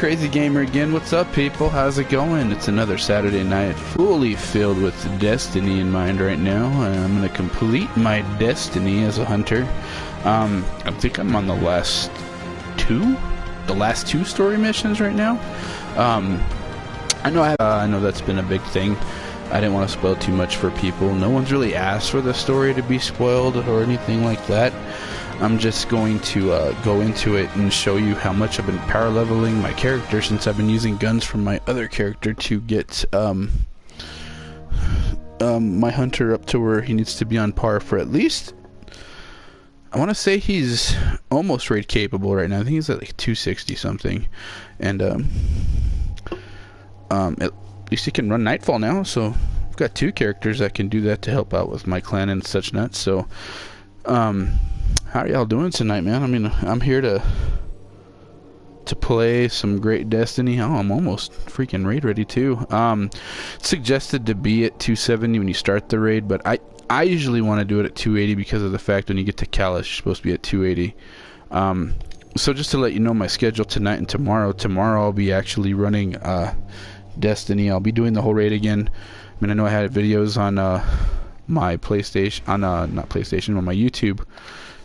Crazy Gamer again. What's up, people? How's it going? It's another Saturday night fully filled with destiny in mind right now. I'm going to complete my destiny as a hunter. I think I'm on the last two story missions right now. I know that's been a big thing. I didn't want to spoil too much for people. No one's really asked for the story to be spoiled or anything like that. I'm just going to go into it and show you how much I've been power leveling my character, since I've been using guns from my other character to get my hunter up to where he needs to be on par for at least, I want to say he's almost raid capable right now. I think he's at like 260 something, and at least he can run Nightfall now, so I've got two characters that can do that to help out with my clan and such nuts. So how are y'all doing tonight, man? I mean, I'm here to play some great Destiny. Oh, I'm almost freaking raid ready too. Suggested to be at 270 when you start the raid, but I usually want to do it at 280 because of the fact when you get to Callus, you're supposed to be at 280. So just to let you know my schedule tonight and tomorrow. Tomorrow I'll be actually running Destiny. I'll be doing the whole raid again. I mean, I know I had videos on my PlayStation, on not PlayStation, on my YouTube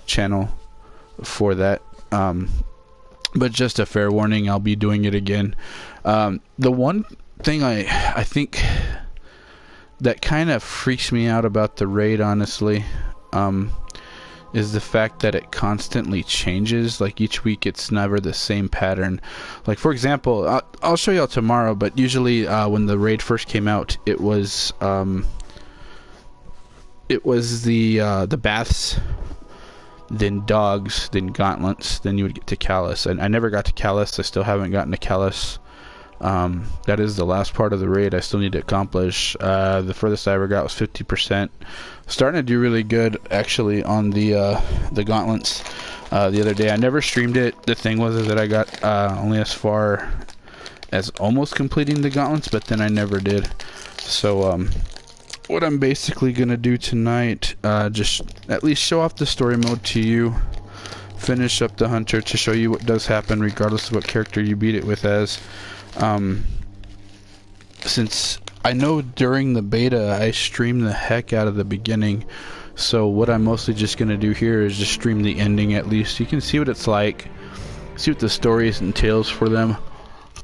channel for that, but just a fair warning, I'll be doing it again. The one thing I think that kind of freaks me out about the raid, honestly, is the fact that it constantly changes. Like each week it's never the same pattern. Like, for example, I'll show y'all tomorrow, but usually when the raid first came out, it was the baths, then dogs, then gauntlets, then you would get to Callus. And I never got to Callus. I still haven't gotten to Callus. That is the last part of the raid I still need to accomplish. The furthest I ever got was 50%. Starting to do really good actually on the gauntlets the other day. I never streamed it. The thing was that I got only as far as almost completing the gauntlets, but then I never did. So what I'm basically gonna do tonight, just at least show off the story mode to you, finish up the hunter to show you what does happen regardless of what character you beat it with as. Since I know during the beta I streamed the heck out of the beginning, so what I'm mostly just gonna do here is just stream the ending. At least you can see what it's like, see what the story entails for them.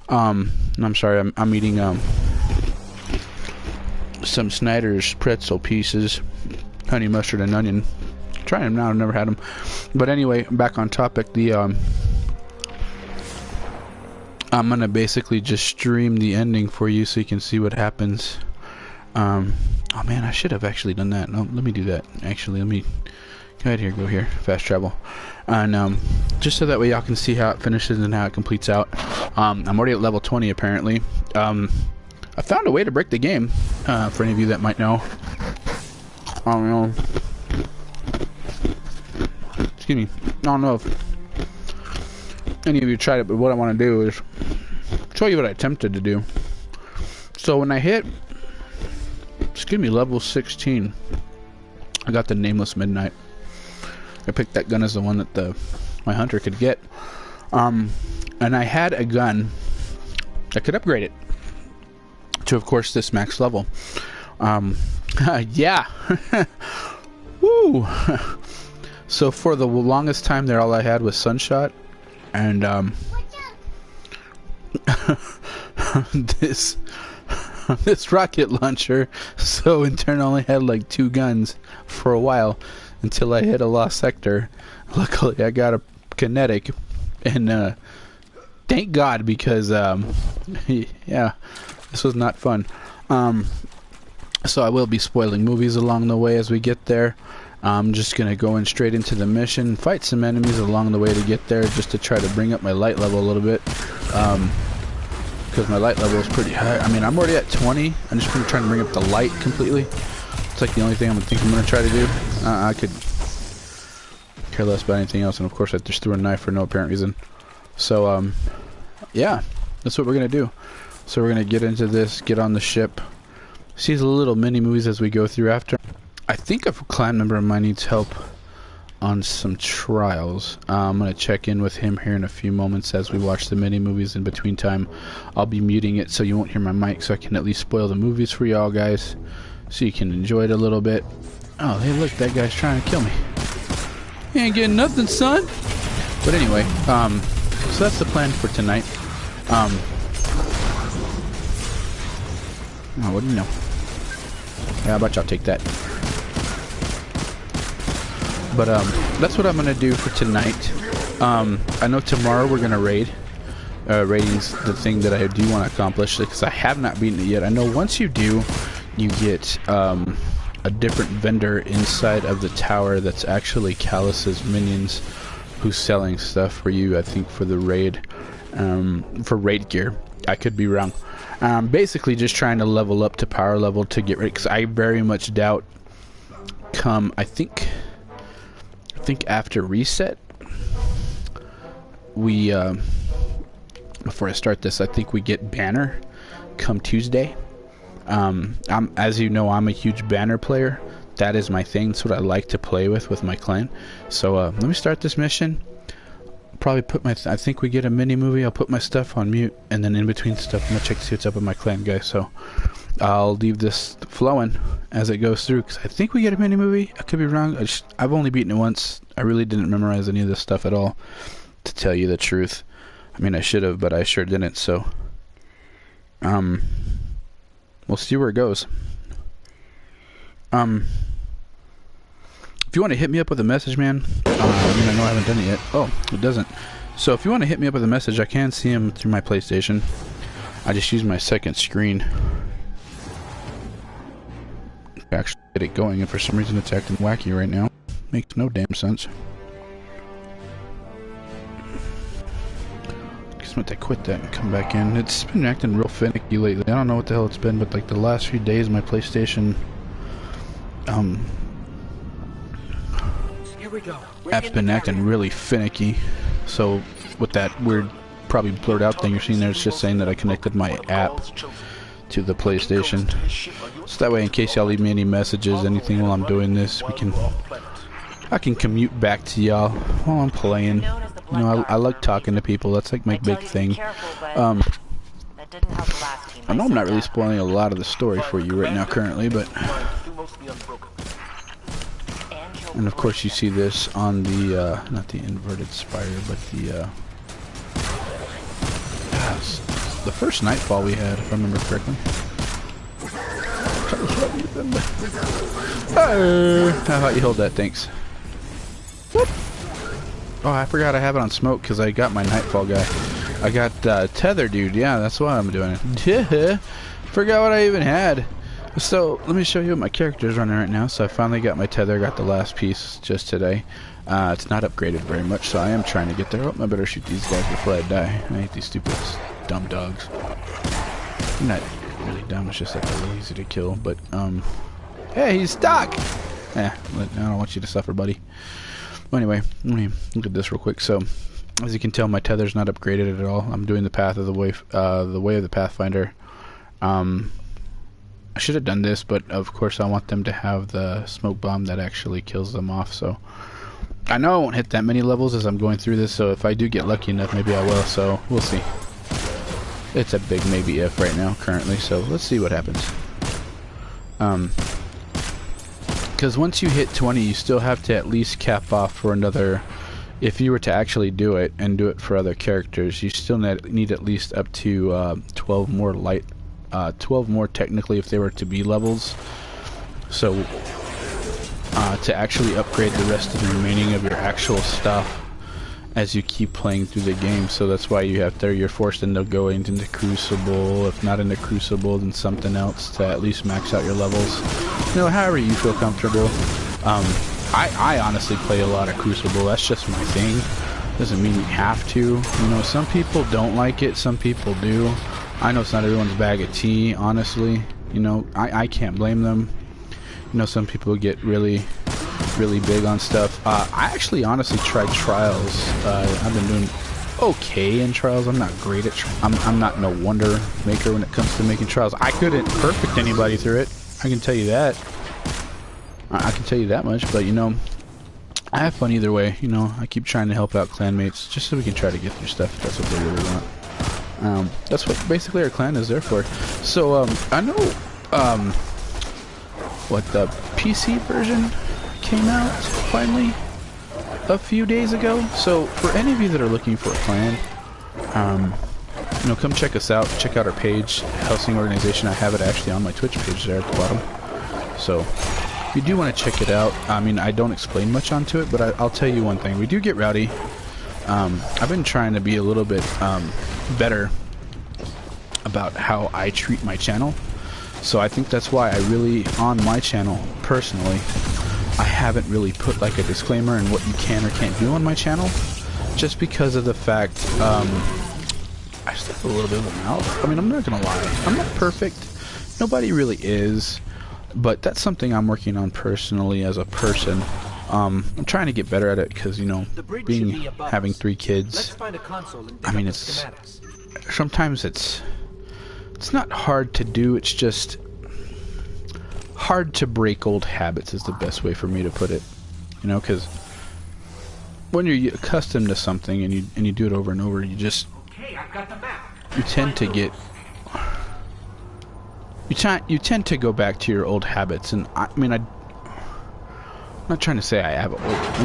I'm sorry, I'm eating some Snyder's pretzel pieces, honey mustard and onion. Trying them now, I've never had them. But anyway, back on topic. I'm gonna basically just stream the ending for you so you can see what happens. Oh man, I should have actually done that. No, let me do that. Actually, let me go ahead here, go here, fast travel, and just so that way y'all can see how it finishes and how it completes out. I'm already at level 20 apparently. I found a way to break the game, for any of you that might know. I don't know. Excuse me. I don't know if any of you tried it, but what I want to do is show you what I attempted to do. So when I hit, level 16, I got the Nameless Midnight. I picked that gun as the one that my hunter could get. And I had a gun that could upgrade it to, of course, this max level. Yeah. Woo. So for the longest time there, all I had was Sunshot, and this rocket launcher. So in turn, I only had like 2 guns for a while until I hit a lost sector. Luckily, I got a kinetic, and thank God, because yeah, this was not fun. So I will be spoiling movies along the way as we get there. I'm just gonna go in straight into the mission, fight some enemies along the way to get there, just to try to bring up my light level a little bit, because my light level is pretty high. I mean, I'm already at 20. I'm just gonna try to bring up the light completely. It's like the only thing I'm gonna try to do. I could care less about anything else, and of course I just threw a knife for no apparent reason. So yeah, that's what we're gonna do. So we're gonna get into this, get on the ship, see the little mini movies as we go through after. I think a clan member of mine needs help on some trials. I'm going to check in with him here in a few moments as we watch the mini movies. In between time, I'll be muting it so you won't hear my mic, so I can at least spoil the movies for y'all guys so you can enjoy it a little bit. Oh, hey, look, that guy's trying to kill me. He ain't getting nothing, son. But anyway, so that's the plan for tonight. Oh, what do you know? Yeah, how about y'all take that? But that's what I'm gonna do for tonight. I know tomorrow we're gonna raid. Raiding's the thing that I do want to accomplish because I have not beaten it yet. I know once you do, you get a different vendor inside of the tower that's actually Callus's minions who's selling stuff for you. I think for the raid, for raid gear. I could be wrong. Basically, just trying to level up to power level to get ready because I very much doubt. I think after reset, we before I start this, I think we get banner come Tuesday. As you know, I'm a huge banner player. That is my thing. That's what I like to play with my clan. So let me start this mission. Probably put my I think we get a mini movie. I'll put my stuff on mute, and then in between stuff I'm gonna check to see what's up with my clan guys. So I'll leave this flowing as it goes through because I think we get a mini movie. I could be wrong. I've only beaten it once. I really didn't memorize any of this stuff at all, to tell you the truth. I mean, I should have, but I sure didn't. So we'll see where it goes. If you want to hit me up with a message, man, I mean, I know I haven't done it yet. Oh, it doesn't. So if you want to hit me up with a message, I can see them through my PlayStation. I just use my second screen. Actually get it going, and for some reason it's acting wacky right now. Makes no damn sense. Guess I'm going to quit that and come back in. It's been acting real finicky lately. I don't know what the hell it's been, but like the last few days my PlayStation app's been acting really finicky. So with that weird, probably blurred out thing you're seeing there, it's just saying that I connected my app to the PlayStation. So that way, in case y'all leave me any messages, anything while I'm doing this, I can commute back to y'all while I'm playing. You know, I like talking to people. That's like my big thing. I know I'm not really spoiling a lot of the story for you right now currently, but... And of course you see this on the, not the inverted spire, but the first nightfall we had, if I remember correctly. How about you hold that, thanks. Whoop. Oh, I forgot I have it on smoke because I got my nightfall guy. I got tether dude, yeah, that's why I'm doing it. Forgot what I even had. So let me show you what my character is running right now. So I finally got my tether, got the last piece just today. It's not upgraded very much, so I am trying to get there. Oh, I better shoot these guys before I die. I hate these stupid dumb dogs. They're not really dumb, it's just that they're easy to kill. But hey, he's stuck. I don't want you to suffer, buddy. Well, anyway, let me look at this real quick. So as you can tell, my tether's not upgraded at all. I'm doing the path of the way of the Pathfinder. I should have done this, but of course I want them to have the smoke bomb that actually kills them off. So I know I won't hit that many levels as I'm going through this, so if I do get lucky enough, maybe I will. So we'll see. It's a big maybe if right now currently, so let's see what happens. Because once you hit 20, you still have to at least cap off for another. If you were to actually do it and do it for other characters, you still need at least up to 12 more 12 more technically if they were to be levels. So to actually upgrade the rest of the remaining of your actual stuff as you keep playing through the game. So that's why you have you're forced into going into Crucible. If not into Crucible, then something else to at least max out your levels. You know, however you feel comfortable. I honestly play a lot of Crucible. That's just my thing. Doesn't mean you have to. You know, some people don't like it, some people do. I know it's not everyone's bag of tea, honestly. You know, I can't blame them. You know, some people get really big on stuff. I actually honestly tried Trials. I've been doing okay in Trials. I'm not great at I'm not no wonder maker when it comes to making Trials. I couldn't perfect anybody through it. I can tell you that. I can tell you that much, but you know, I have fun either way, you know. I keep trying to help out clanmates just so we can try to get through stuff if that's what they really want. That's what basically our clan is there for. So I know what the PC version came out finally a few days ago. So for any of you that are looking for a clan, you know, come check us out. Check out our page, Housing Organization. I have it actually on my Twitch page there at the bottom. So if you do want to check it out, I mean, I don't explain much onto it, but I'll tell you one thing. We do get rowdy. I've been trying to be a little bit better about how I treat my channel. So I think that's why I really, on my channel, personally, I haven't really put like a disclaimer in what you can or can't do on my channel. Just because of the fact, I just have a little bit of a mouth. I mean, I'm not gonna lie. I'm not perfect. Nobody really is. But that's something I'm working on personally as a person. I'm trying to get better at it because, you know, having 3 kids, I mean, sometimes it's not hard to do, it's just hard to break old habits is the best way for me to put it. You know, because when you're accustomed to something and you do it over and over, you tend to get... You tend to go back to your old habits, and I mean, I'm not trying to say I have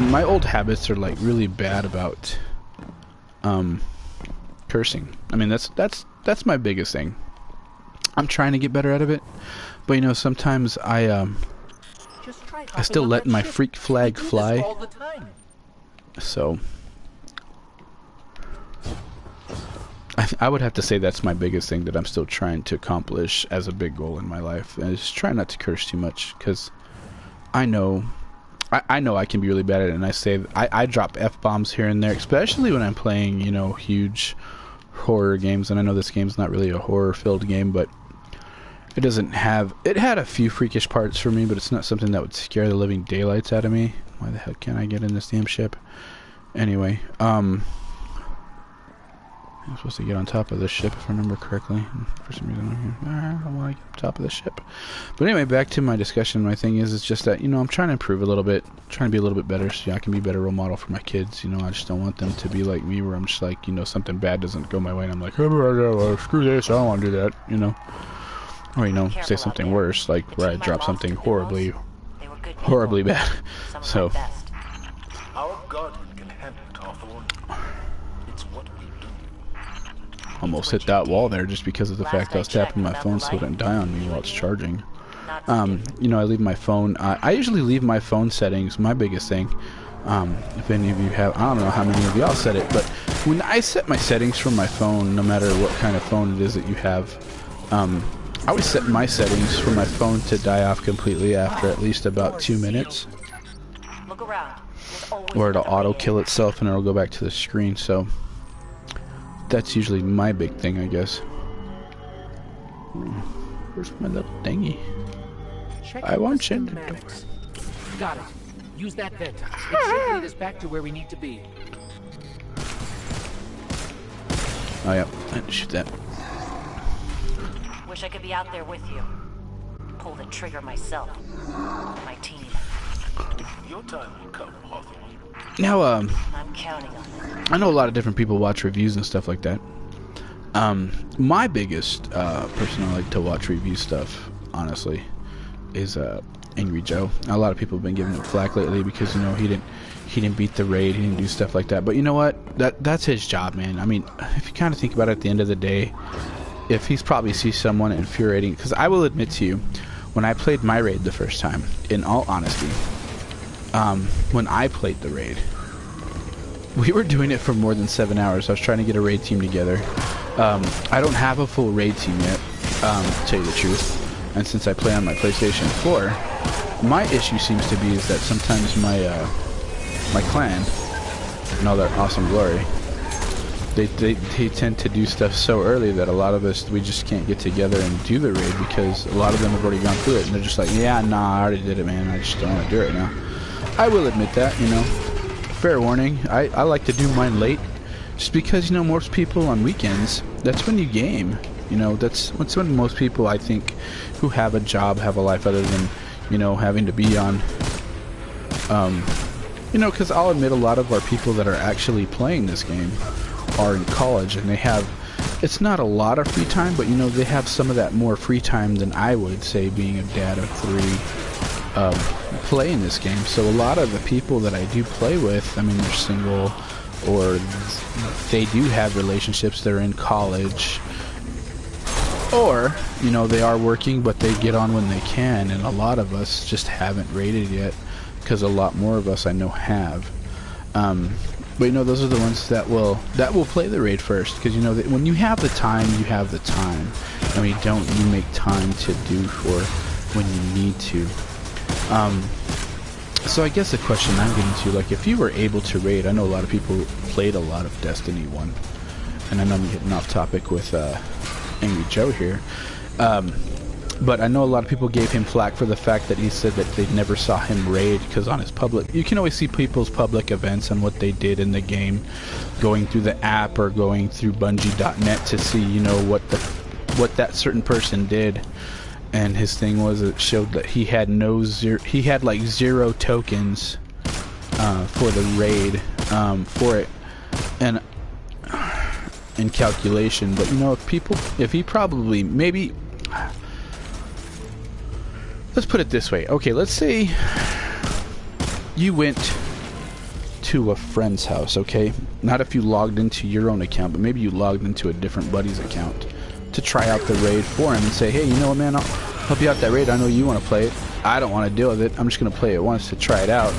my old habits are like really bad about cursing. I mean, that's my biggest thing. I'm trying to get better out of it, but you know, sometimes I still let my freak flag fly. So I would have to say that's my biggest thing that I'm still trying to accomplish as a big goal in my life. And just try not to curse too much, because I know I can be really bad at it, and I drop F-bombs here and there, especially when I'm playing, you know, huge horror games. And I know this game's not really a horror-filled game, but it had a few freakish parts for me, but it's not something that would scare the living daylights out of me. Why the hell can't I get in this damn ship? Anyway, I'm supposed to get on top of this ship, if I remember correctly. For some reason, I don't want to get on top of this ship. But anyway, back to my discussion. My thing is, it's just that, you know, I'm trying to improve a little bit. Trying to be a little bit better so I can be a better role model for my kids. You know, I just don't want them to be like me, where I'm just like, you know, something bad doesn't go my way, and I'm like, oh, screw this, I don't want to do that, you know. Or, you know, say something worse, like where I drop something horribly bad. So... Our God can handle it, Hawthorne. It's what we do. Almost hit that wall there just because of the fact I was tapping my phone so it didn't die on me while it's charging. You know, I leave my phone. I usually leave my phone settings, my biggest thing. If any of you have, I don't know how many of y'all set it, but when I set my settings for my phone, no matter what kind of phone it is that you have, I always set my settings for my phone to die off completely after at least about 2 minutes. Look around. Or it'll auto kill itself and it'll go back to the screen. So that's usually my big thing, I guess. Where's my little thingy? I want you to. Got it. Use that vent. It should lead us back to where we need to be. Oh yeah, I had to shoot that. Wish I could be out there with you. Pull the trigger myself. My team. Your time will come, Hawthorne. Now, I'm counting on it. I know a lot of different people watch reviews and stuff like that. My biggest person I like to watch review stuff, honestly, is Angry Joe. A lot of people have been giving him flack lately because, you know, he didn't beat the raid, he didn't do stuff like that. But you know what? That's his job, man. I mean, if you kind of think about it, at the end of the day, if he's probably sees someone infuriating, because I will admit to you, when I played my raid the first time, in all honesty, when I played the raid, we were doing it for more than 7 hours. I was trying to get a raid team together. I don't have a full raid team yet, to tell you the truth. And since I play on my PlayStation 4, my issue seems to be is that sometimes my clan, and all that awesome glory, they tend to do stuff so early that a lot of us, we just can't get together and do the raid because a lot of them have already gone through it, and they're just like, yeah, nah, I already did it, man. I just don't want to do it right now. I will admit that, you know. Fair warning. I like to do mine late, just because, you know, most people on weekends, that's when you game. You know, that's when most people, I think, who have a job, have a life other than, you know, having to be on You know, because I'll admit a lot of our people that are actually playing this game are in college, and they have, it's not a lot of free time, but you know, they have some of that more free time than I would, say, being a dad of 3, playing this game. So a lot of the people that I do play with, I mean, they're single, or they do have relationships, they're in college, or, you know, they are working, but they get on when they can, and a lot of us just haven't rated yet, because a lot more of us I know have. But you know, those are the ones that will play the raid first, because you know that when you have the time, you have the time. I mean, don't you make time to do for when you need to. So I guess the question I'm getting to, like, if you were able to raid, I know a lot of people played a lot of Destiny 1, and I know I'm getting off topic with Angry Joe here. But I know a lot of people gave him flack for the fact that he said that they never saw him raid, because on his public, you can always see people's public events and what they did in the game, going through the app or going through Bungie.net to see, you know, what that certain person did. And his thing was, it showed that he had he had like 0 tokens for the raid for it, and in calculation. But you know, if he probably, maybe, let's put it this way. Okay, let's say you went to a friend's house, okay? Not if you logged into your own account, but maybe you logged into a different buddy's account to try out the raid for him and say, hey, you know what, man, I'll help you out that raid. I know you want to play it. I don't want to deal with it. I'm just going to play it once to try it out,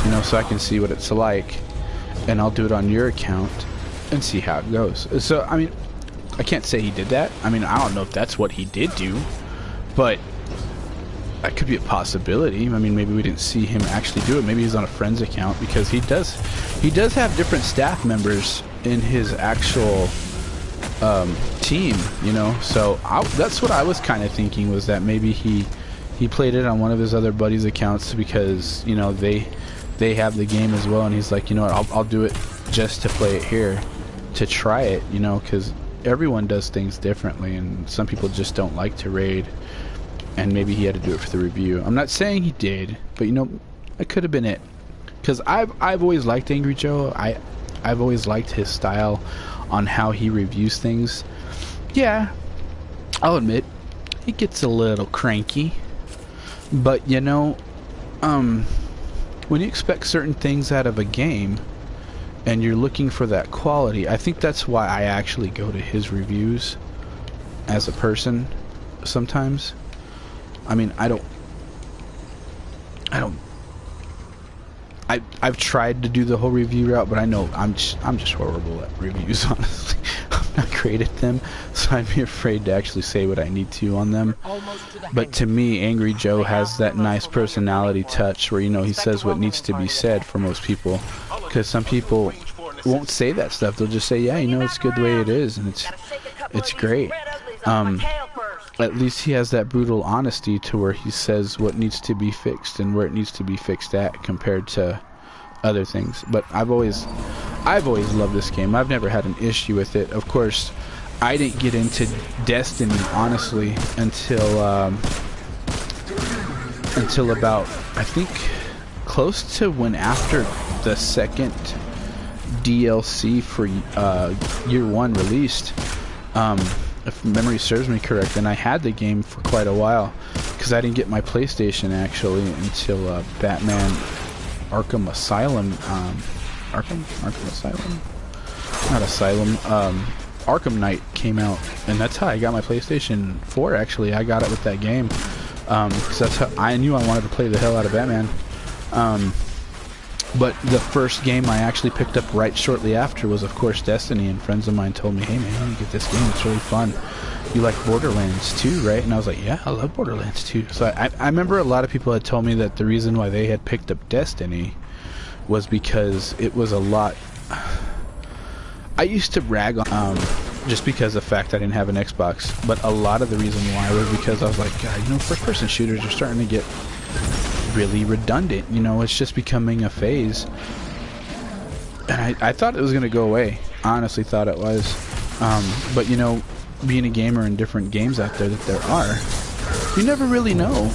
you know, so I can see what it's like. And I'll do it on your account and see how it goes. So, I mean, I can't say he did that. I mean, I don't know if that's what he did do, but that could be a possibility. I mean, maybe we didn't see him actually do it. Maybe he's on a friend's account, because he does have different staff members in his actual team, you know. So that's what I was kind of thinking, was that maybe he played it on one of his other buddies' accounts, because, you know, they have the game as well, and he's like, you know what, I'll do it just to play it here, to try it, you know, because everyone does things differently, and some people just don't like to raid. And maybe he had to do it for the review. I'm not saying he did, but you know, it could have been it. Because I've always liked Angry Joe. I've always liked his style on how he reviews things. Yeah, I'll admit, he gets a little cranky. But you know, when you expect certain things out of a game, and you're looking for that quality, I think that's why I actually go to his reviews as a person sometimes. I mean, I've tried to do the whole review route, but I know I'm just horrible at reviews, honestly. I'm not great at them, so I'd be afraid to actually say what I need to on them. But to me, Angry Joe has that nice personality touch where, you know, he says what needs to be said for most people, because some people won't say that stuff. They'll just say, yeah, you know, it's good the way it is, and it's great. At least he has that brutal honesty to where he says what needs to be fixed and where it needs to be fixed at, compared to other things. But I've always loved this game. I've never had an issue with it. Of course, I didn't get into Destiny, honestly, until about, I think, close to when after the second DLC for Year 1 released. If memory serves me correct, and I had the game for quite a while, because I didn't get my PlayStation actually until Batman Arkham Asylum, Arkham Asylum? Not Asylum, Arkham Knight came out, and that's how I got my PlayStation 4 actually. I got it with that game, because that's how I knew I wanted to play the hell out of Batman. But the first game I actually picked up right shortly after was, of course, Destiny, and friends of mine told me, hey man, you get this game, it's really fun. You like Borderlands 2, right? And I was like, yeah, I love Borderlands 2. So I remember a lot of people had told me that the reason why they had picked up Destiny was because it was a lot... I used to rag on just because of the fact I didn't have an Xbox, but a lot of the reason why was because I was like, God, you know, first-person shooters are starting to get really redundant, you know, it's just becoming a phase. And I thought it was going to go away. I honestly thought it was. But, you know, being a gamer in different games out there that there are, you never really know.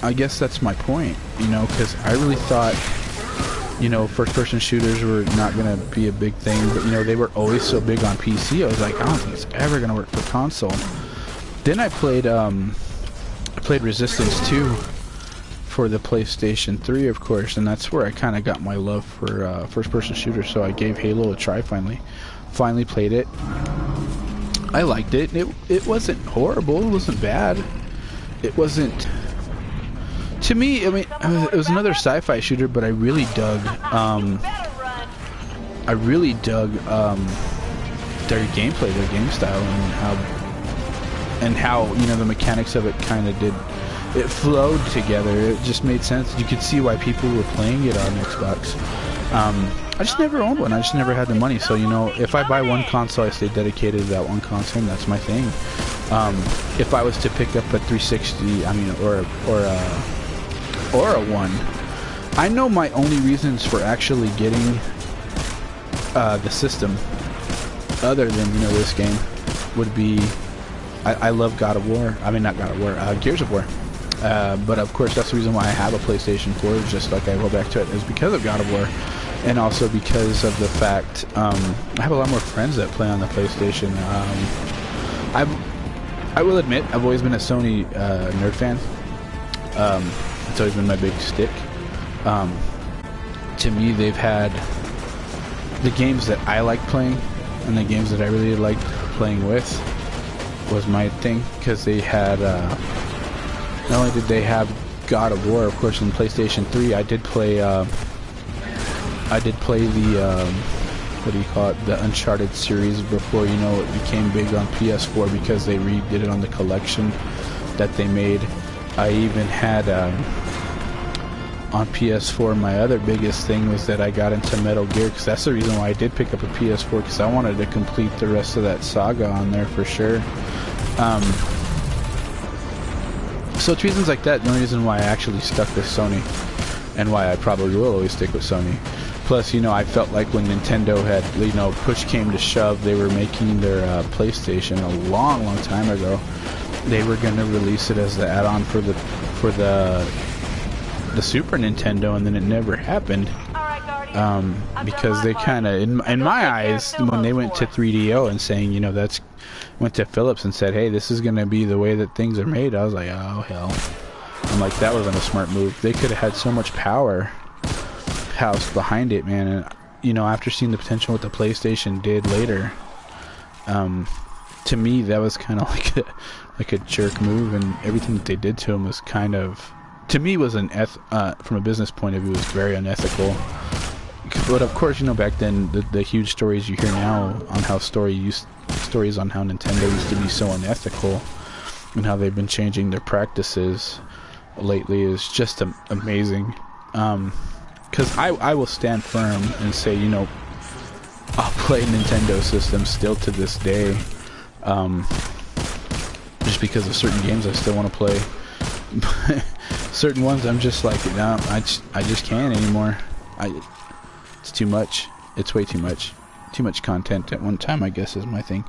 I guess that's my point, you know, because I really thought you know, first-person shooters were not gonna be a big thing, but you know, they were always so big on PC. I was like, I don't think it's ever gonna work for console. Then I played Resistance 2 for the PlayStation 3, of course, and that's where I kind of got my love for first-person shooters. So I gave Halo a try finally. Finally played it. I liked it. It wasn't horrible. It wasn't bad. It wasn't. To me, I mean, it was another sci-fi shooter, but I really dug. Their gameplay, their game style, and how you know the mechanics of it kind of did. It flowed together. It just made sense. You could see why people were playing it on Xbox. I just never owned one. I just never had the money. So you know, if I buy one console, I stay dedicated to that one console, and that's my thing. If I was to pick up a 360, I mean, or a one, I know my only reasons for actually getting the system, other than you know this game, would be I love God of War. I mean, not God of War, Gears of War. But of course, that's the reason why I have a PlayStation 4. Just like I go back to it, is because of God of War, and also because of the fact I have a lot more friends that play on the PlayStation. I will admit, I've always been a Sony nerd fan. It's always been my big stick. To me, they've had the games that I like playing, and the games that I really liked playing with was my thing, because they had not only did they have God of War, of course, on PlayStation 3. I did play the what do you call it, the Uncharted series before, you know, it became big on PS4 because they redid it on the collection that they made. I even had on PS4, my other biggest thing was that I got into Metal Gear, because that's the reason why I did pick up a PS4, because I wanted to complete the rest of that saga on there for sure. So it's reasons like that, the only reason why I actually stuck with Sony, and why I probably will always stick with Sony. Plus, you know, I felt like when Nintendo had, you know, push came to shove, they were making their PlayStation a long, long time ago. They were going to release it as the add-on for the Super Nintendo, and then it never happened. Because they kind of, in my eyes, when they went to 3DO and saying, you know, went to Philips and said, hey, this is going to be the way that things are made, I was like, oh, hell. I'm like, that wasn't a smart move. They could have had so much powerhouse behind it, man. And, you know, after seeing the potential what the PlayStation did later, to me, that was kind of like a jerk move, and everything that they did to him was kind of, to me, was from a business point of view, was very unethical. But of course, you know, back then, the huge stories you hear now on how stories on how Nintendo used to be so unethical, and how they've been changing their practices lately, is just amazing. Because I will stand firm and say, you know, I'll play Nintendo systems still to this day, just because of certain games I still want to play. Certain ones I'm just like, no, I just can't anymore. It's too much. It's way too much. Too much content at one time, I guess, is my thing.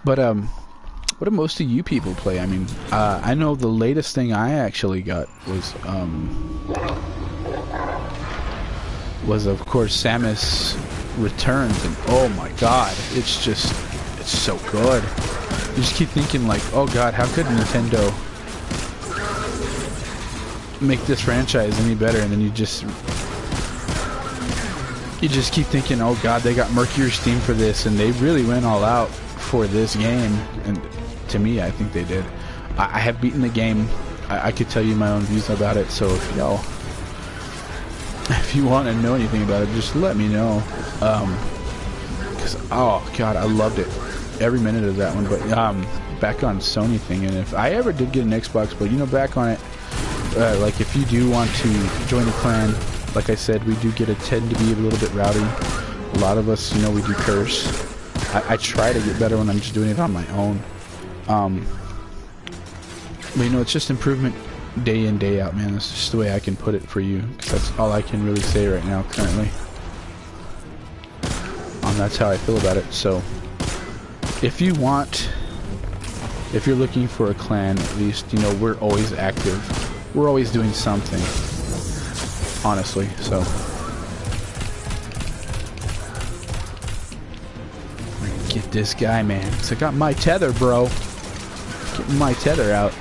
But what do most of you people play? I mean, I know the latest thing I actually got was of course Samus Returns, and oh my god, it's so good. You just keep thinking like, oh god, how could Nintendo make this franchise any better? And then you just keep thinking, oh god, they got Mercury Steam for this, and they really went all out for this game. And to me, I think they did. I have beaten the game. I could tell you my own views about it, so if you want to know anything about it, just let me know. Because, oh god, I loved it. Every minute of that one. But back on Sony thing, and if I ever did get an Xbox, but you know, back on it, like if you do want to join a clan, like I said, we do tend to be a little bit rowdy. A lot of us, you know, we do curse. I try to get better when I'm just doing it on my own. But you know, it's just improvement day in, day out, man. That's just the way I can put it for you, because that's all I can really say right now, currently. That's how I feel about it. So, if you're looking for a clan, at least, you know, we're always active. We're always doing something, honestly. So, this guy, man. Cause I got my tether, bro. Getting my tether out.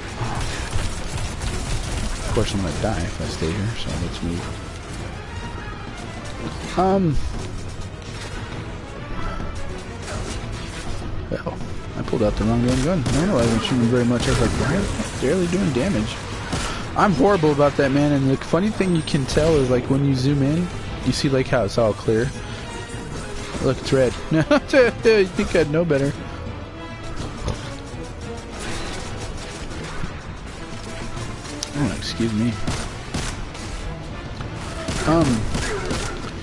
Of course, I'm gonna die if I stay here. So let's move. Well, I pulled out the wrong damn gun. I don't know. I wasn't shooting very much. I was like, why am I barely doing damage? I'm horrible about that, man. And the funny thing you can tell is like when you zoom in, you see like how it's all clear. Look, it's red. You think I'd know better? Oh, excuse me.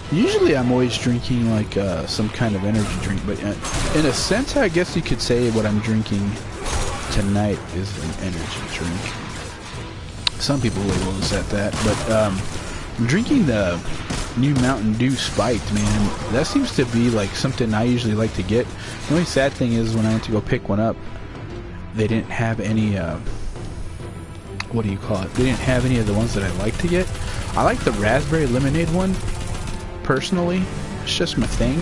Usually I'm always drinking like some kind of energy drink, but in a sense, I guess you could say what I'm drinking tonight is an energy drink. Some people label us at that, but I'm drinking the new Mountain Dew Spiked, man. That seems to be like something I usually like to get. The only sad thing is when I went to go pick one up, they didn't have any, what do you call it? They didn't have any of the ones that I like to get. I like the raspberry lemonade one, personally. It's just my thing.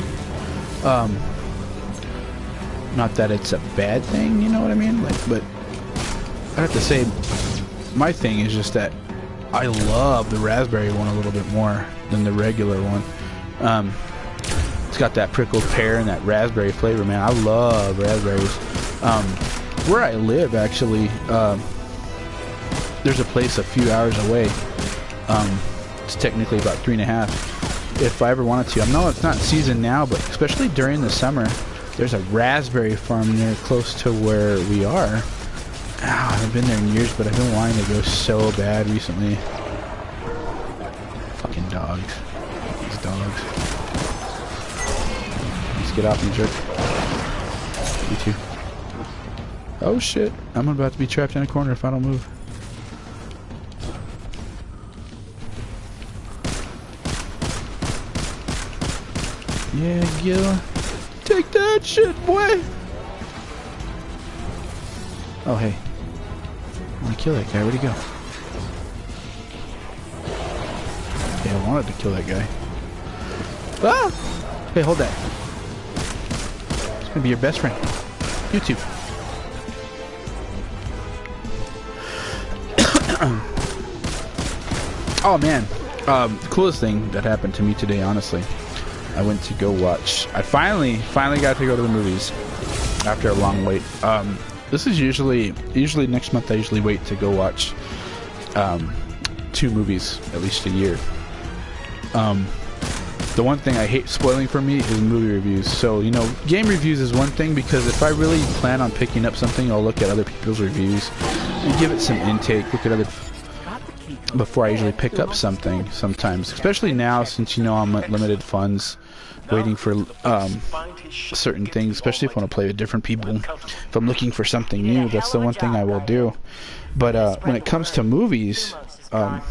Not that it's a bad thing, you know what I mean? Like, but I have to say, my thing is just that I love the raspberry one a little bit more than the regular one. It's got that prickled pear and that raspberry flavor, man. I love raspberries. Where I live, actually, there's a place a few hours away. It's technically about 3.5. If I ever wanted to, I know it's not season now, but especially during the summer, there's a raspberry farm near close to where we are. I haven't been there in years, but I've been wanting to go so bad recently. Fucking dogs. These dogs. Let's get off me, jerk. You too. Oh shit. I'm about to be trapped in a corner if I don't move. Yeah, Gil. Take that shit, boy! Oh, hey. I want to kill that guy. Where'd he go? Yeah, I wanted to kill that guy. Ah! Hey, hold that. It's gonna be your best friend. You too. Oh, man. The coolest thing that happened to me today, honestly. I went to go watch. I finally got to go to the movies after a long wait. This is usually next month. I usually wait to go watch 2 movies at least a year. The one thing I hate spoiling for me is movie reviews. So, you know, game reviews is one thing because if I really plan on picking up something, I'll look at other people's reviews and give it some intake. Look at other before I usually pick up something sometimes, especially now since, you know, I'm at limited funds waiting for certain things, especially if I want to play with different people. If I'm looking for something new, that's the one thing I will do. But when it comes to movies, I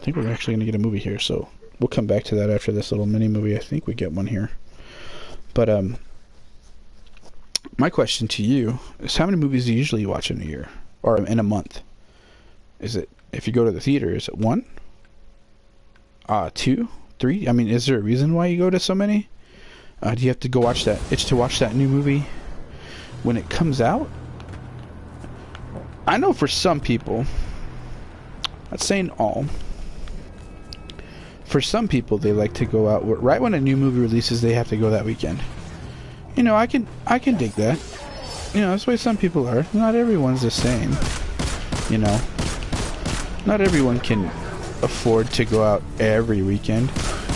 think we're actually going to get a movie here, so we'll come back to that after this little mini movie. I think we get one here. But my question to you is, how many movies do you usually watch in a year or in a month? Is it, if you go to the theater, is it 1? 2? 3? I mean, is there a reason why you go to so many? Do you have to go watch that? It's to watch that new movie when it comes out? I know for some people, not saying all, for some people they like to go out right when a new movie releases. They have to go that weekend. You know, I can dig that. You know, that's the way some people are. Not everyone's the same. You know, not everyone can afford to go out every weekend.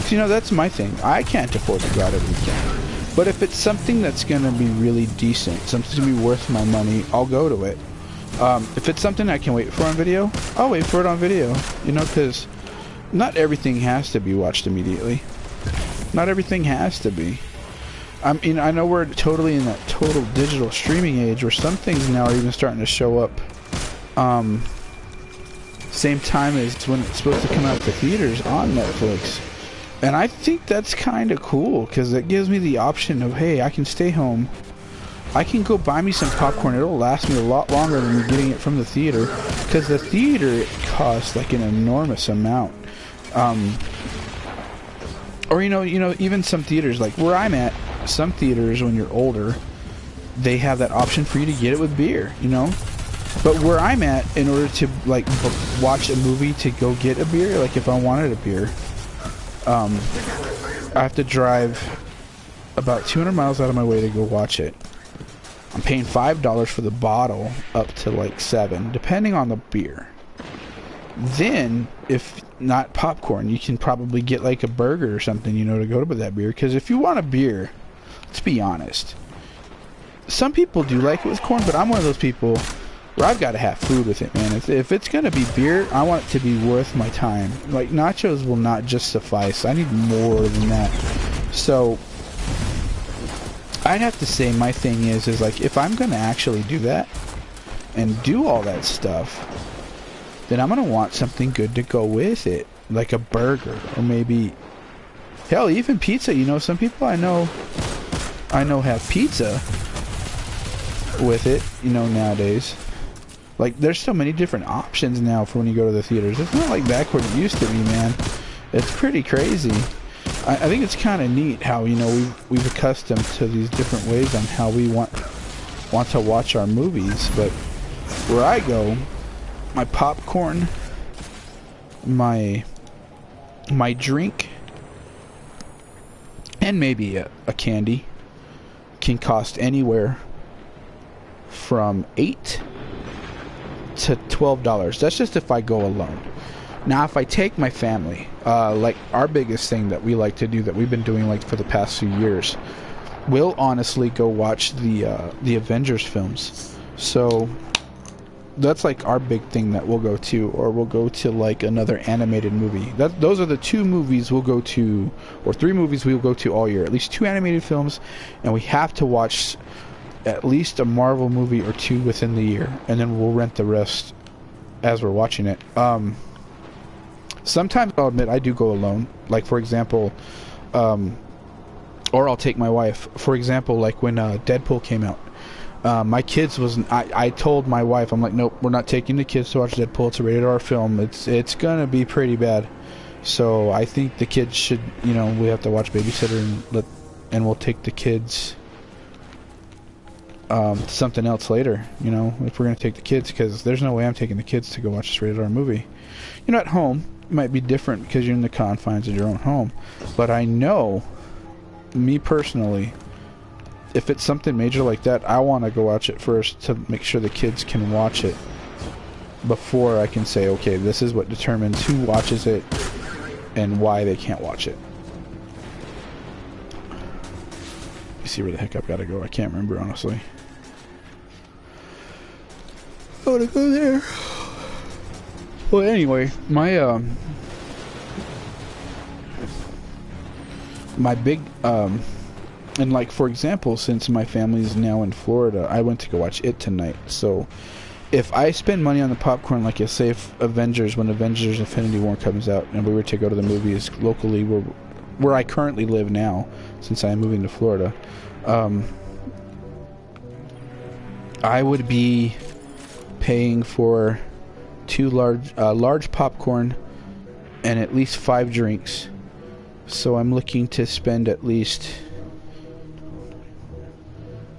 You know, that's my thing. I can't afford to go out every weekend. But if it's something that's going to be really decent, something to be worth my money, I'll go to it. If it's something I can wait for on video, I'll wait for it on video. You know, because not everything has to be watched immediately. Not everything has to be. I mean, I know we're totally in that total digital streaming age where some things now are even starting to show up same time as when it's supposed to come out to theaters on Netflix. And I think that's kind of cool because it gives me the option of, hey, I can stay home, I can go buy me some popcorn. It'll last me a lot longer than me getting it from the theater, because the theater, it costs like an enormous amount. Or you know, even some theaters like where I'm at, some theaters when you're older, they have that option for you to get it with beer, you know. But where I'm at, in order to like watch a movie to go get a beer, like if I wanted a beer, I have to drive about 200 miles out of my way to go watch it. I'm paying $5 for the bottle, up to like $7, depending on the beer. Then, if not popcorn, you can probably get like a burger or something, you know, to go with that beer. Because if you want a beer, let's be honest, some people do like it with corn, but I'm one of those people where I've got to have food with it, man. If it's gonna be beer, I want it to be worth my time. Like, nachos will not just suffice. I need more than that. So I'd have to say my thing is like, if I'm gonna actually do that and do all that stuff, then I'm gonna want something good to go with it, like a burger, or maybe, hell, even pizza. You know, some people I know have pizza with it, you know, nowadays. Like, there's so many different options now for when you go to the theaters. It's not like back when it used to be, man. It's pretty crazy. I think it's kind of neat how, you know, we've accustomed to these different ways on how we want to watch our movies. But where I go, my popcorn, my drink, and maybe a candy can cost anywhere from $8 to $12. That's just if I go alone. Now, if I take my family, like our biggest thing that we like to do, that we've been doing like for the past few years, we'll honestly go watch the Avengers films. So that's like our big thing that we'll go to, or we'll go to like another animated movie. Those are the 2 movies we'll go to, or 3 movies we'll go to all year. At least 2 animated films, and we have to watch at least a Marvel movie or 2 within the year, and then we'll rent the rest as we're watching it. Sometimes I'll admit I do go alone. Like, for example, or I'll take my wife. For example, like when Deadpool came out, my kids wasn't. I told my wife, I'm like, nope, we're not taking the kids to watch Deadpool. It's a rated R film. It's gonna be pretty bad. So I think the kids should, you know, we have to watch babysitter, and we'll take the kids something else later, you know, if we're going to take the kids, because there's no way I'm taking the kids to go watch this rated R movie. You know, at home it might be different because you're in the confines of your own home, but I know, me personally, if it's something major like that, I want to go watch it first to make sure the kids can watch it before I can say, okay, this is what determines who watches it and why they can't watch it. You see where the heck I've got to go? I can't remember, honestly. I want to go there. Well, anyway, my big and like, for example, since my family's now in Florida, I went to go watch it tonight. So if I spend money on the popcorn, like you say, when Avengers Infinity War comes out, and we were to go to the movies locally where I currently live now, since I'm moving to Florida, I would be paying for 2 large popcorn and at least 5 drinks. So I'm looking to spend at least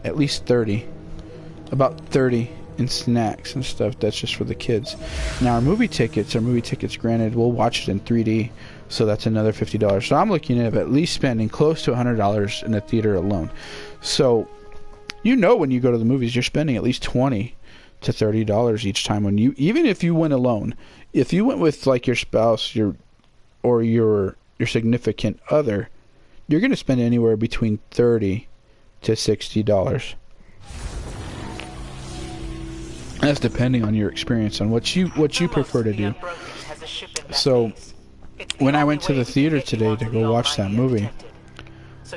30, about 30 in snacks and stuff. That's just for the kids. Now our movie tickets, granted, we'll watch it in 3D, so that's another $50. So I'm looking at least spending close to $100 in the theater alone. So, you know, when you go to the movies, you're spending at least $20 to $30 each time. When even if you went alone, if you went with like your spouse, your significant other, you're going to spend anywhere between $30 to $60. That's depending on your experience, on what you prefer to do. So when I went to the theater today to go watch that movie,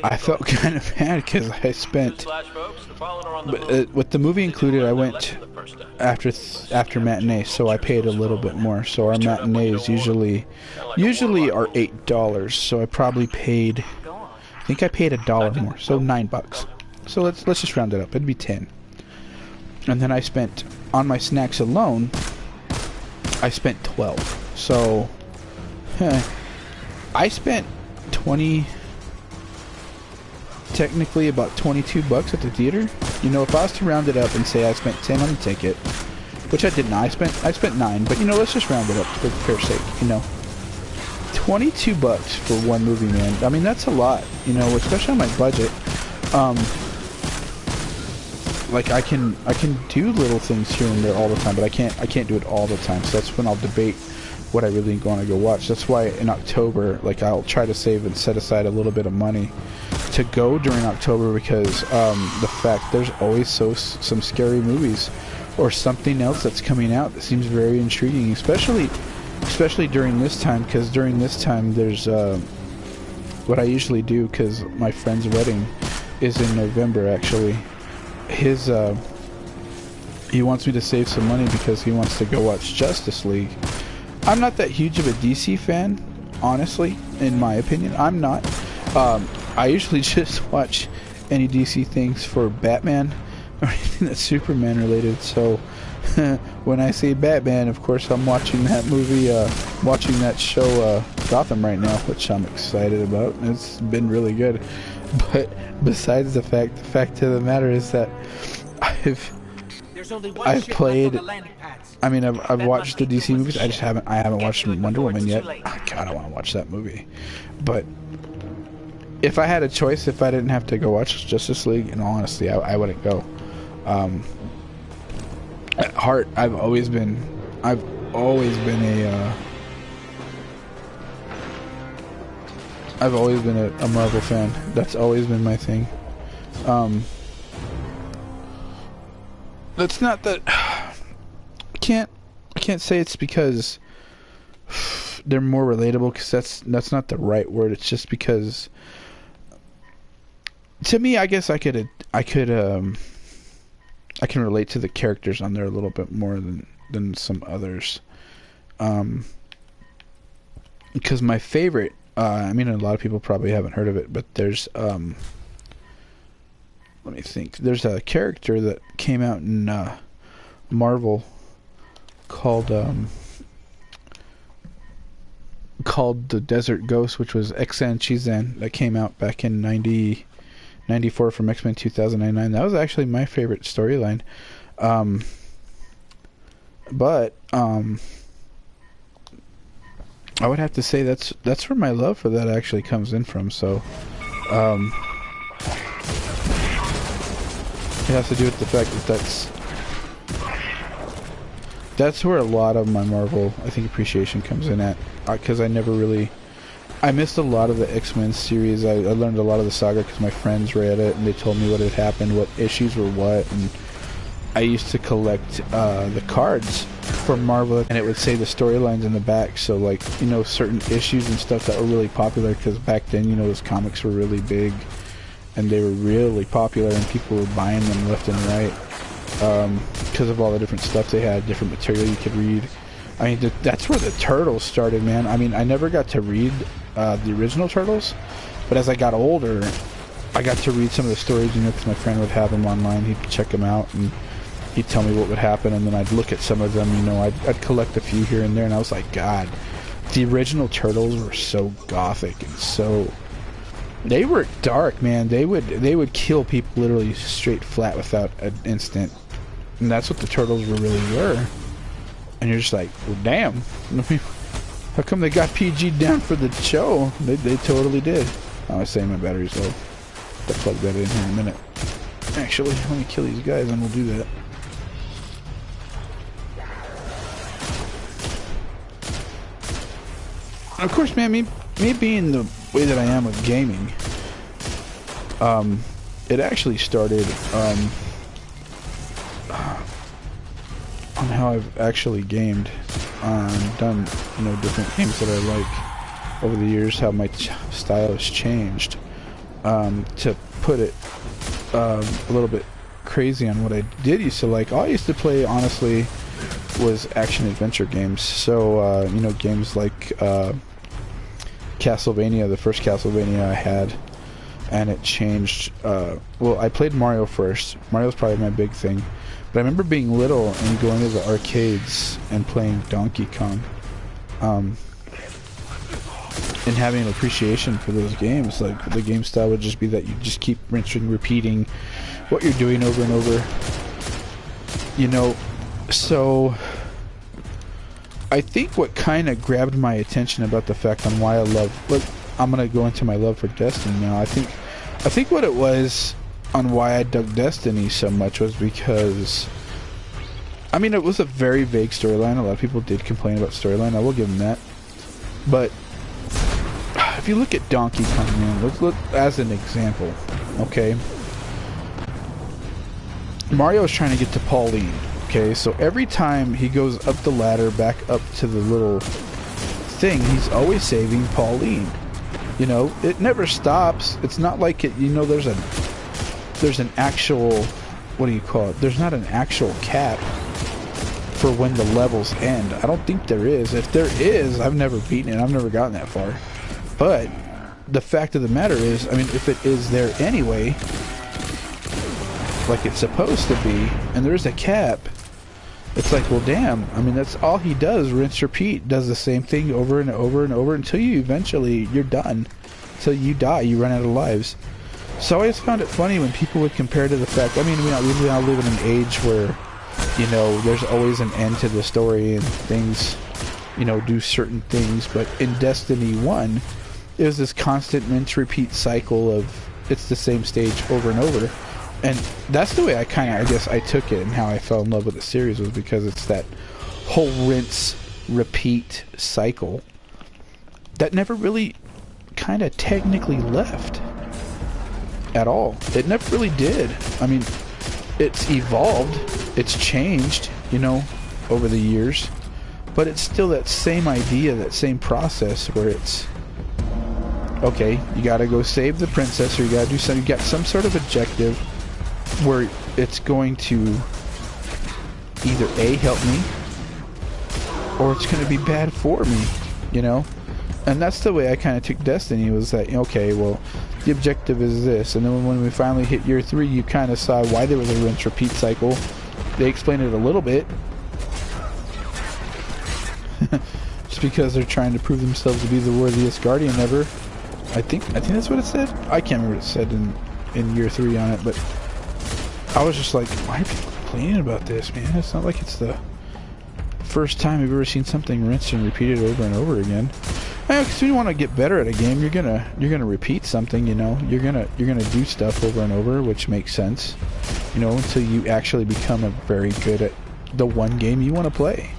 I felt kind of bad because I spent, with the movie included, I went after matinee, so I paid a little bit more. So our matinees usually are $8, so I probably paid, I think I paid $1 more, so $9. So let's just round it up. It'd be 10. And then I spent, on my snacks alone, I spent 12. So I spent 20 to technically about 22 bucks at the theater. You know, if I was to round it up and say I spent 10 on the ticket, which I didn't, I spent 9, but you know, let's just round it up for fair sake, you know. 22 bucks for one movie, man. I mean, that's a lot, you know, especially on my budget. Like I can do little things here and there all the time, but I can't do it all the time. So that's when I'll debate what I really want to go watch. That's why in October, like, I'll try to save and set aside a little bit of money to go during October, because the fact there's always some scary movies or something else that's coming out that seems very intriguing, especially during this time, because during this time there's what I usually do, because my friend's wedding is in November actually. He wants me to save some money because he wants to go watch Justice League. I'm not that huge of a DC fan, honestly, in my opinion. I'm not. I usually just watch any DC things for Batman or anything that's Superman related. So when I say Batman, of course I'm watching that movie, watching that show Gotham right now, which I'm excited about. It's been really good. But besides the fact of the matter is that I've played. I mean, I've watched the DC movies. I haven't watched Wonder Woman yet. Oh, God, I want to watch that movie. But if I had a choice, if I didn't have to go watch Justice League, in all honesty, I wouldn't go. At heart, I've always been a Marvel fan. That's always been my thing. That's not that. I can't say it's because they're more relatable, because that's not the right word. It's just because, to me, I guess I can relate to the characters on there a little bit more than some others. Because my favorite. I mean, a lot of people probably haven't heard of it, but there's, let me think. There's a character that came out in Marvel called the Desert Ghost, which was Xan Chizan, that came out back in 94 from X-Men 2009. That was actually my favorite storyline. But I would have to say that's where my love for that actually comes in from. So it has to do with the fact that that's where a lot of my Marvel, I think, appreciation comes in at, because I missed a lot of the X-Men series. I learned a lot of the saga because my friends read it and they told me what had happened, what issues were what, and I used to collect the cards for Marvel, and it would say the storylines in the back. So, like, you know, certain issues and stuff that were really popular, because back then, you know, those comics were really big and they were really popular and people were buying them left and right, because of all the different stuff they had, different material you could read. I mean, that's where the Turtles started, man. I mean, I never got to read the original Turtles, but as I got older, I got to read some of the stories, you know, because my friend would have them online. He'd check them out and he'd tell me what would happen, and then I'd look at some of them, you know, I'd collect a few here and there, and I was like, God, the original Turtles were so gothic and so, they were dark, man. They would kill people literally straight flat without an instant, and that's what the Turtles really were. And you're just like, well, damn, how come they got PG down for the show? They totally did. I was saying my battery's low. I'll plug that in here in a minute. Actually, let me kill these guys and we'll do that. And of course, man, me being the way that I am with gaming, it actually started on how I've actually gamed, done, you know, different games that I like over the years, how my style has changed. To put it a little bit crazy on what I did used to like, all I used to play, honestly, was action-adventure games. So, you know, games like Castlevania, the first Castlevania I had, and it changed. Well, I played Mario first. Mario's probably my big thing. But I remember being little and going to the arcades and playing Donkey Kong. and having an appreciation for those games. Like, the game style would just be that you just keep rinsing, repeating what you're doing over and over. You know, so I think what kind of grabbed my attention about the fact on why I love, look, I'm gonna go into my love for Destiny now. I think what it was on why I dug Destiny so much was because, I mean, it was a very vague storyline. A lot of people did complain about storyline. I will give them that. But if you look at Donkey Kong, man, let's look as an example, okay? Mario is trying to get to Pauline, okay? So every time he goes up the ladder, back up to the little thing, he's always saving Pauline. You know, it never stops. It's not like it, you know, there's an actual, what do you call it? There's not an actual cap for when the levels end. I don't think there is. If there is, I've never beaten it. I've never gotten that far. But the fact of the matter is, I mean, if it is there anyway, like it's supposed to be, and there's a cap, it's like, well, damn. I mean, that's all he does. Rinse, repeat. Does the same thing over and over and over until you eventually, you're done. Until you die, you run out of lives. So I always found it funny when people would compare to the fact, I mean, we now live in an age where, you know, there's always an end to the story and things, you know, do certain things. But in Destiny 1, it was this constant rinse, repeat cycle of it's the same stage over and over. And that's the way I guess I took it, and how I fell in love with the series was because it's that whole rinse, repeat cycle that never really kind of technically left at all. It never really did. I mean, it's evolved, it's changed, you know, over the years, but it's still that same idea, that same process where it's, okay, you gotta go save the princess, or you gotta do something, you got some sort of objective where it's going to either A, help me, or it's going to be bad for me, you know? And that's the way I kind of took Destiny, was that, okay, well, the objective is this, and then when we finally hit year 3, you kind of saw why there was a rinse repeat cycle. They explained it a little bit. Just because they're trying to prove themselves to be the worthiest guardian ever. I think that's what it said. I can't remember what it said in year 3 on it, but I was just like, why are people complaining about this, man? It's not like it's the first time you've ever seen something rinsed and repeated over and over again. Because when you want to get better at a game, you're gonna repeat something, you know. You're gonna do stuff over and over, which makes sense, you know, until you actually become very good at the one game you want to play.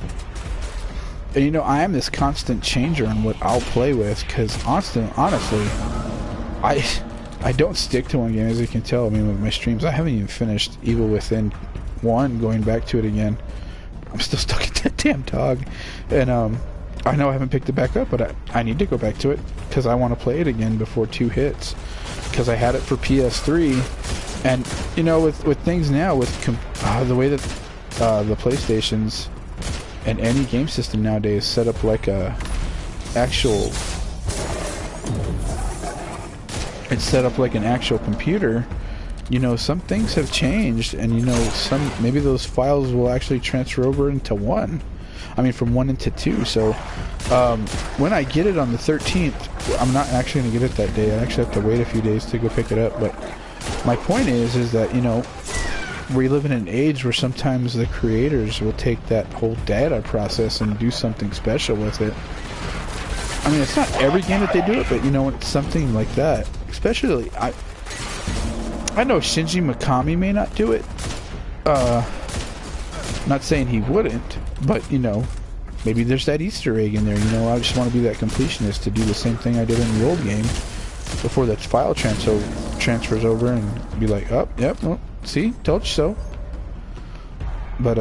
And you know, I am this constant changer on what I'll play with, because honestly, I don't stick to one game, as you can tell. I mean, with my streams, I haven't even finished Evil Within 1, going back to it again. I'm still stuck at that damn dog. And I know I haven't picked it back up, but I need to go back to it, because I want to play it again before 2 hits. Because I had it for PS3, and, you know, with things now, with the way that the PlayStations and any game system nowadays set up like a actual... It's set up like an actual computer, you know, some things have changed, and you know, maybe those files will actually transfer over into 1. I mean, from 1 into 2. So when I get it on the 13th, I'm not actually going to get it that day. I actually have to wait a few days to go pick it up. But my point is that, you know, we live in an age where sometimes the creators will take that whole data process and do something special with it. I mean, it's not every game that they do it, but you know, it's something like that. Especially, I know Shinji Mikami may not do it. Not saying he wouldn't, but you know, maybe there's that Easter egg in there. You know, I just want to be that completionist to do the same thing I did in the old game before that file transfers over, and be like, oh, yep, well, see, told you so. But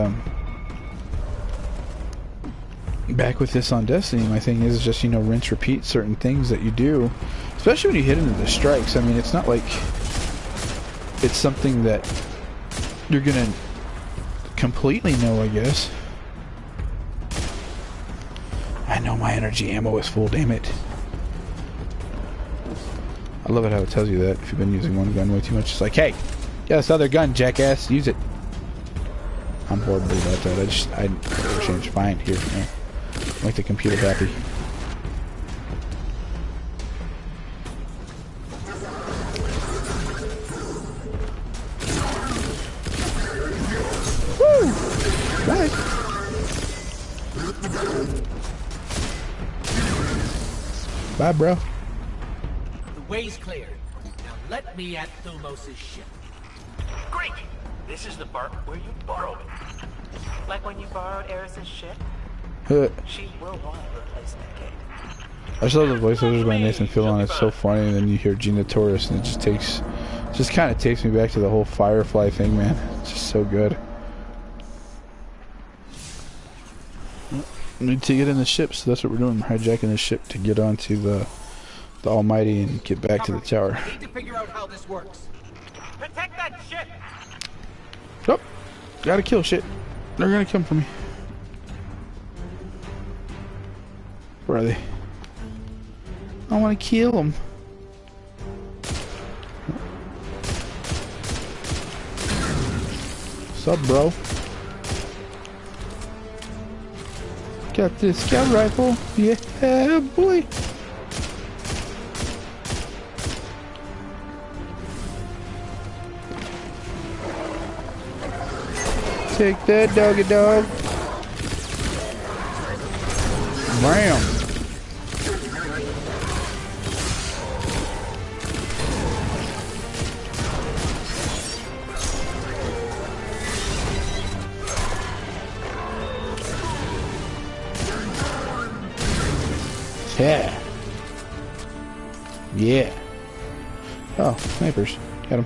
back with this on Destiny, my thing is just, you know, rinse, repeat certain things that you do, especially when you hit into the strikes. I mean, it's not like it's something that you're gonna completely know, I guess. I know my energy ammo is full, damn it. I love it how it tells you that if you've been using one gun way too much. It's like, hey, yeah, this other gun, jackass, use it. I'm horrible about that. I never change. Fine, here, you know. Make the computer happy. Bye, bro. The way's clear. Now let me at Thumos' ship. Great! This is the part where you borrow it. Like when you borrowed Eris's ship? She will want a replacement gate. I just love the voiceovers by Nathan Fillion. It's so funny, and then you hear Gina Torres, and it just kind of takes me back to the whole Firefly thing, man. It's just so good. We need to get in the ship, so that's what we're doing. We're hijacking the ship to get onto the Almighty and get back to the tower. I need to figure out how this works. Protect that ship! Oh, gotta kill shit. They're gonna come for me. Where are they? I want to kill them. What's up, bro? Got this scout rifle. Yeah, boy. Take that, doggy dog. Bam. Yeah. Yeah. Oh, snipers. Got him.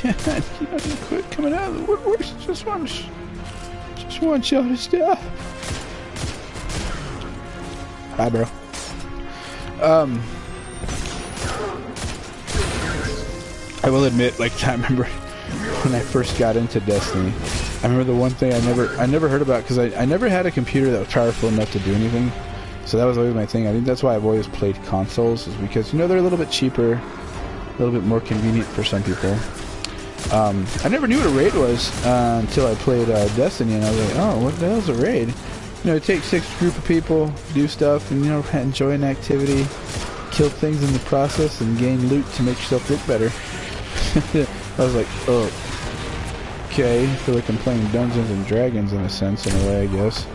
God, you know, you quit coming out of the woodworks. Just one shot of stuff. Hi, bro. I will admit, like, I remember when I first got into Destiny. I remember the one thing I never heard about, because I never had a computer that was powerful enough to do anything. So that was always my thing. I think that's why I've always played consoles, is because, you know, they're a little bit cheaper, a little bit more convenient for some people. I never knew what a raid was until I played Destiny, and I was like, oh, what the hell's a raid? You know, take 6 group of people, do stuff, and, you know, enjoy an activity, kill things in the process, and gain loot to make yourself look better. I was like, oh, okay, I feel like I'm playing Dungeons and Dragons in a sense, in a way, I guess.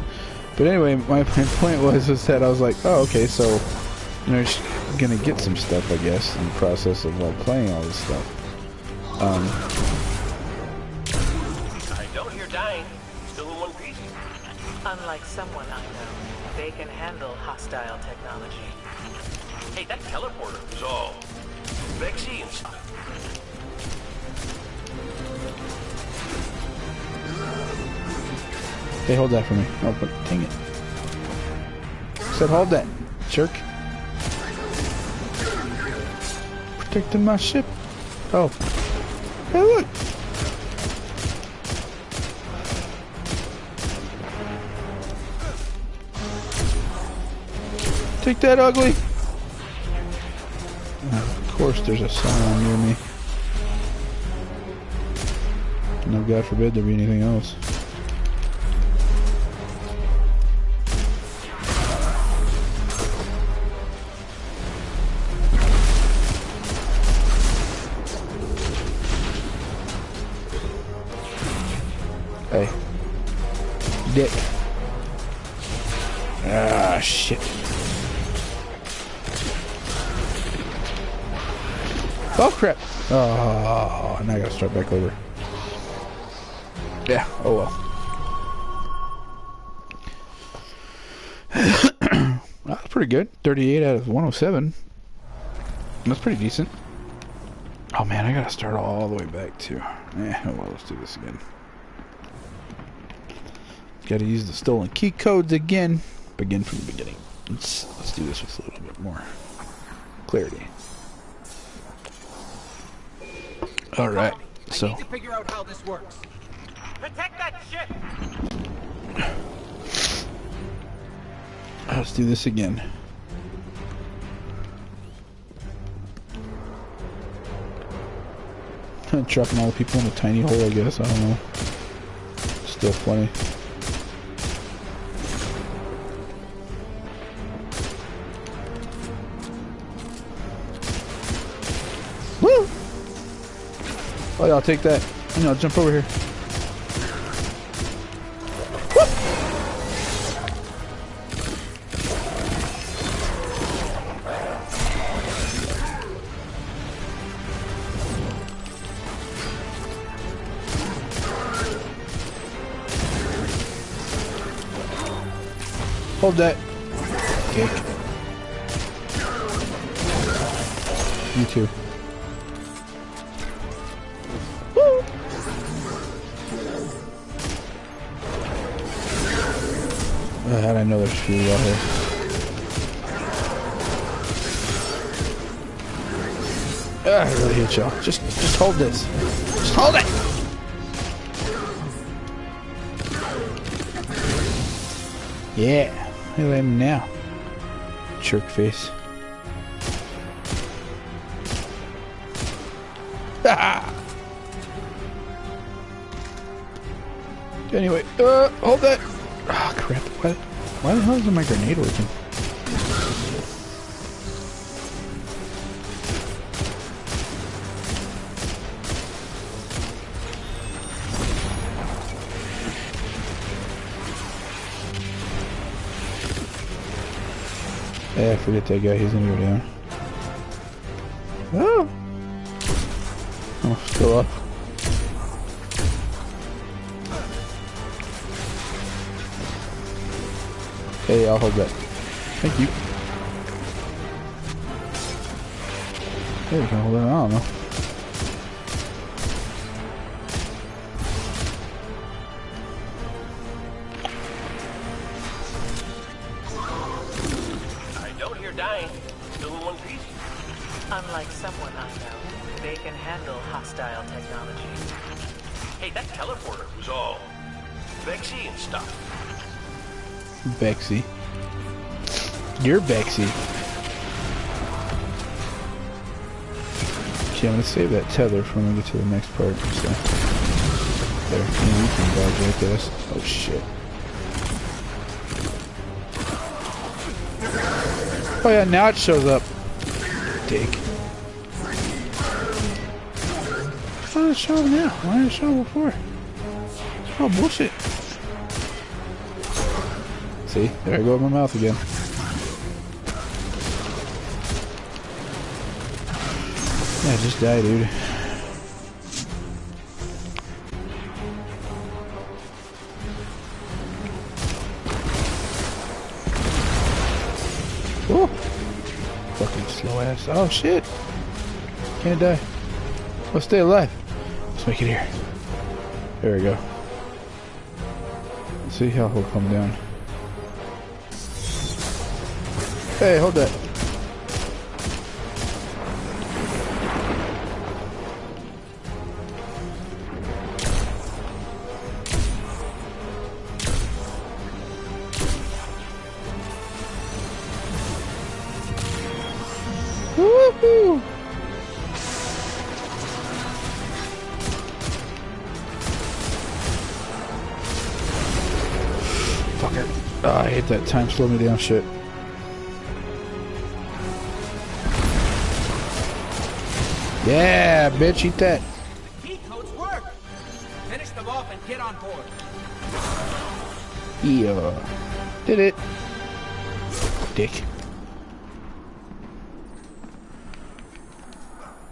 But anyway, my point was that I was like, oh, okay, so, you know, just gonna get some stuff, I guess, in the process of playing all this stuff. I don't hear dying. Still in one piece. Unlike someone I know, they can handle hostile technology. Hey, that teleporter is all Vexy and stuff. Hey, hold that for me. Oh, but dang it. I said hold that, jerk. Protecting my ship. Oh. Hey, look. Take that, ugly. Of course there's a Scion near me. No, God forbid there be anything else. Hey. Dick. Ah, shit. Oh, crap. Oh, now I gotta start back over. Yeah, oh well. That's pretty good. 38 out of 107. That's pretty decent. Oh man, I gotta start all the way back too. Yeah, oh well, let's do this again. Gotta use the stolen key codes again. Begin from the beginning. Let's do this with a little bit more clarity. Alright, so I need to figure out how this works. Protect that ship! let's do this again. Trapping all the people in a tiny hole, I guess. I don't know. Still funny. Woo! Oh yeah, I'll take that. And I'll jump over here. Hold that. Kick. You too. Woo! How'd I know there's fuel out here? I really hate y'all. Just hold this. Just hold it! Yeah. Look at him now. Jerk face. Anyway, hold that. Oh crap. Why the hell isn't my grenade working? Yeah, forget that guy, he's gonna go down. Oh! Oh, still up. Hey, I'll hold that. Thank you. Hey, you can hold it, I don't know. Unlike someone I know, they can handle hostile technology. Hey, that teleporter was all Bexy and stuff. Bexy. You're Bexy. Okay, I'm gonna save that tether for when we get to the next part. So. There, maybe you can dodge right this. Oh shit. Oh yeah, now it shows up. Dick. Why did it show up now? Why didn't it show up before? Oh, bullshit. See? There I go with my mouth again. Yeah, just die, dude. Oh! Fucking slow ass. Oh, shit! Can't die. Let's stay alive. Let's make it here. There we go. Let's see how he'll come down. Hey, hold that. Woohoo! Fucker. Oh, I hate that time slow me down shit. Yeah, bitch, eat that. The key codes work. Finish them off and get on board. Yeah. Did it. Dick.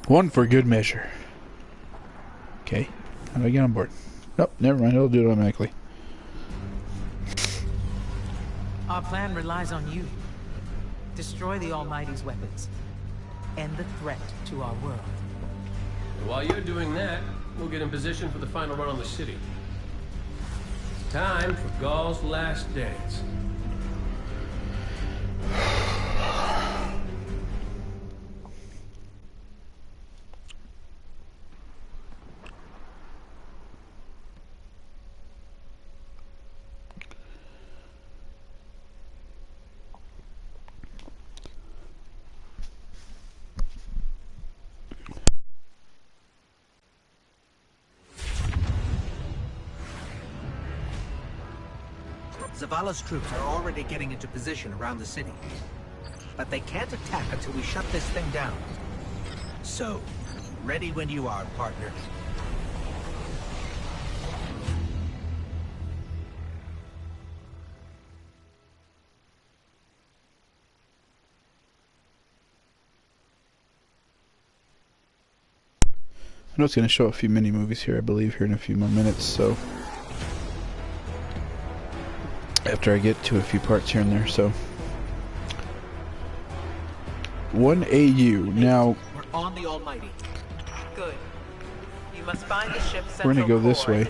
One for good measure. Okay. How do I get on board? Nope, never mind. It'll do it automatically. Our plan relies on you. Destroy the Almighty's weapons. End the threat to our world. While you're doing that, we'll get in position for the final run on the city. It's time for Gaul's last dance. Zavala's troops are already getting into position around the city. But they can't attack until we shut this thing down. So, ready when you are, partner. I know it's going to show a few mini movies here, I believe, here in a few more minutes, so after I get to a few parts here and there, so 1 AU. Now We're on the Almighty. Good. You must find the ship's we're gonna go this way.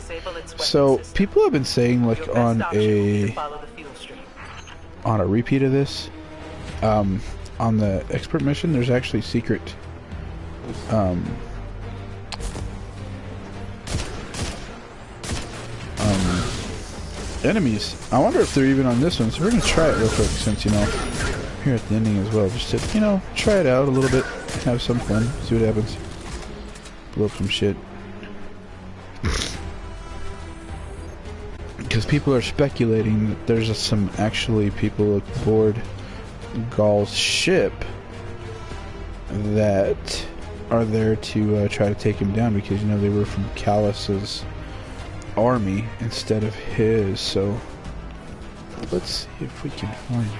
So people have been saying, like, on a repeat of this, on the expert mission, there's actually secret enemies. I wonder if they're even on this one, so we're gonna try it real quick, since, you know, here at the ending as well, just to, you know, try it out a little bit, have some fun, see what happens, blow up some shit. Because people are speculating that there's some actually people aboard Gaul's ship that are there to try to take him down, because, you know, they were from Callus's army instead of his. So let's see if we can find him.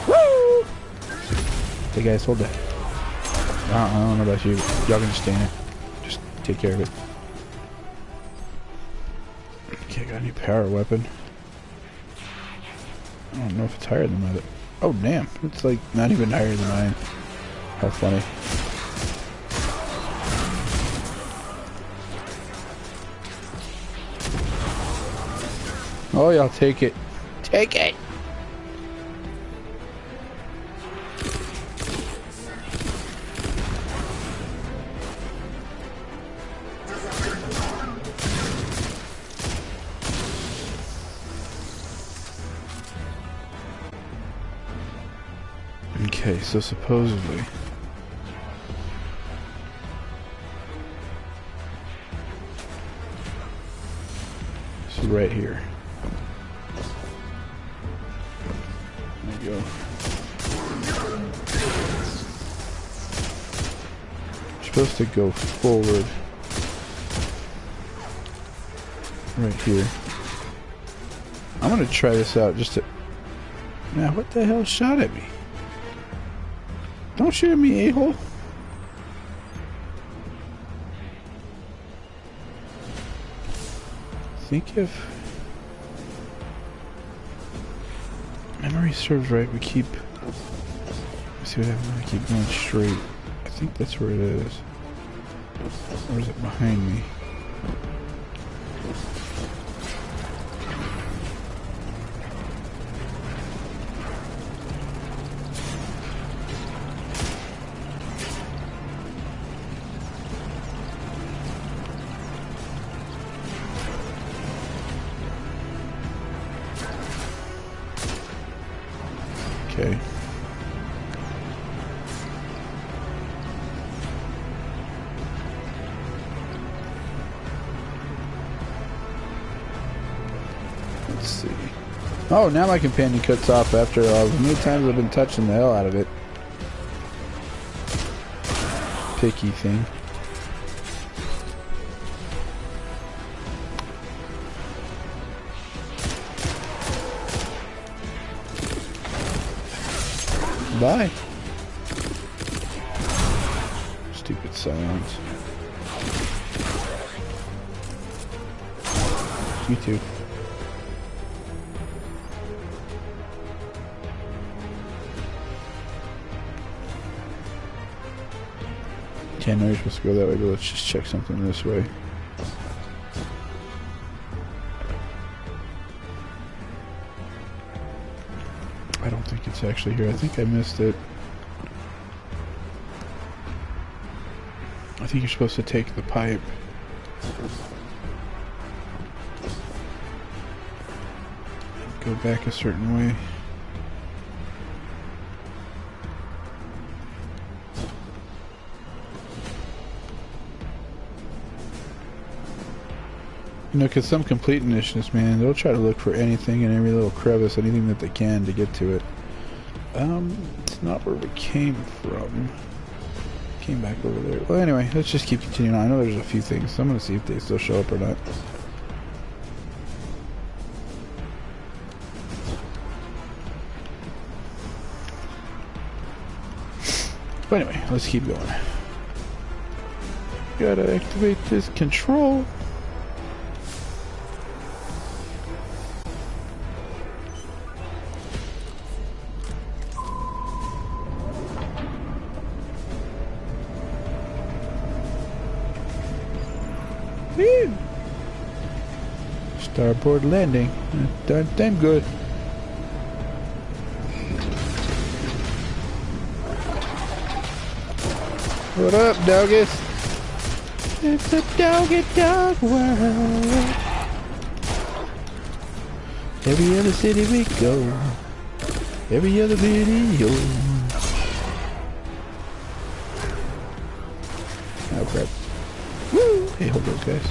Woo! Hey guys, hold that. I don't know about you. Y'all can just stand it. Just take care of it. Okay, I got a new power weapon. I don't know if it's higher than that. Oh damn, it's like not even higher than mine. How funny. Oh, y'all take it. Take it! Okay, so supposedly this is right here. There we go. You're supposed to go forward right here. I'm gonna try this out just to... Now, what the hell shot at me? Don't shoot at me, a-hole. Think if memory serves right, we keep... Let's see what happens when I keep going straight. I think that's where it is. Or is it behind me? Okay. Let's see. Oh, now my companion cuts off after all the many times I've been touching the hell out of it. Picky thing. Bye. Stupid silence. You too. Okay, I know you're supposed to go that way, but let's just check something this way. I don't think it's actually here. I think I missed it. I think you're supposed to take the pipe. And go back a certain way. You know, because some completitionists, man, they'll try to look for anything in every little crevice, anything that they can to get to it. It's not where we came from. Came back over there. Well, anyway, let's just keep continuing on. I know there's a few things, so I'm going to see if they still show up or not. But anyway, let's keep going. Gotta activate this control. Woo! Starboard landing. Darn damn good. What up, doggies? It's a doggy dog world. Every other city we go, every other video. Oh crap. Woo! Hey, hold those guys.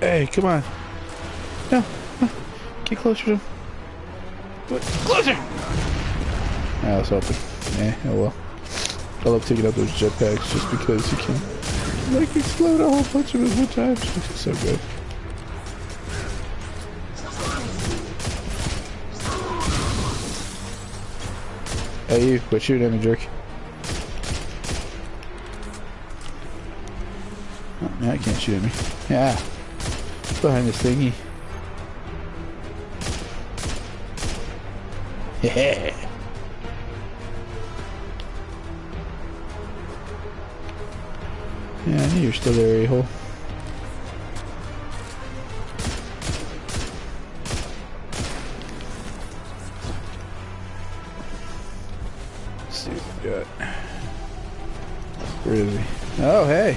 Hey, come on. No. Get closer to him. What? Closer! I was hoping. Oh well. I love taking out those jetpacks just because you can like explode a whole bunch of them at one time. It's so good. Hey you, quit shooting at me, jerk. Oh, now I can't shoot at me. Yeah. Behind this thingy. Yeah. Yeah, I knew you were still there, a-hole. Let's see what we got. Where is he? Oh, hey.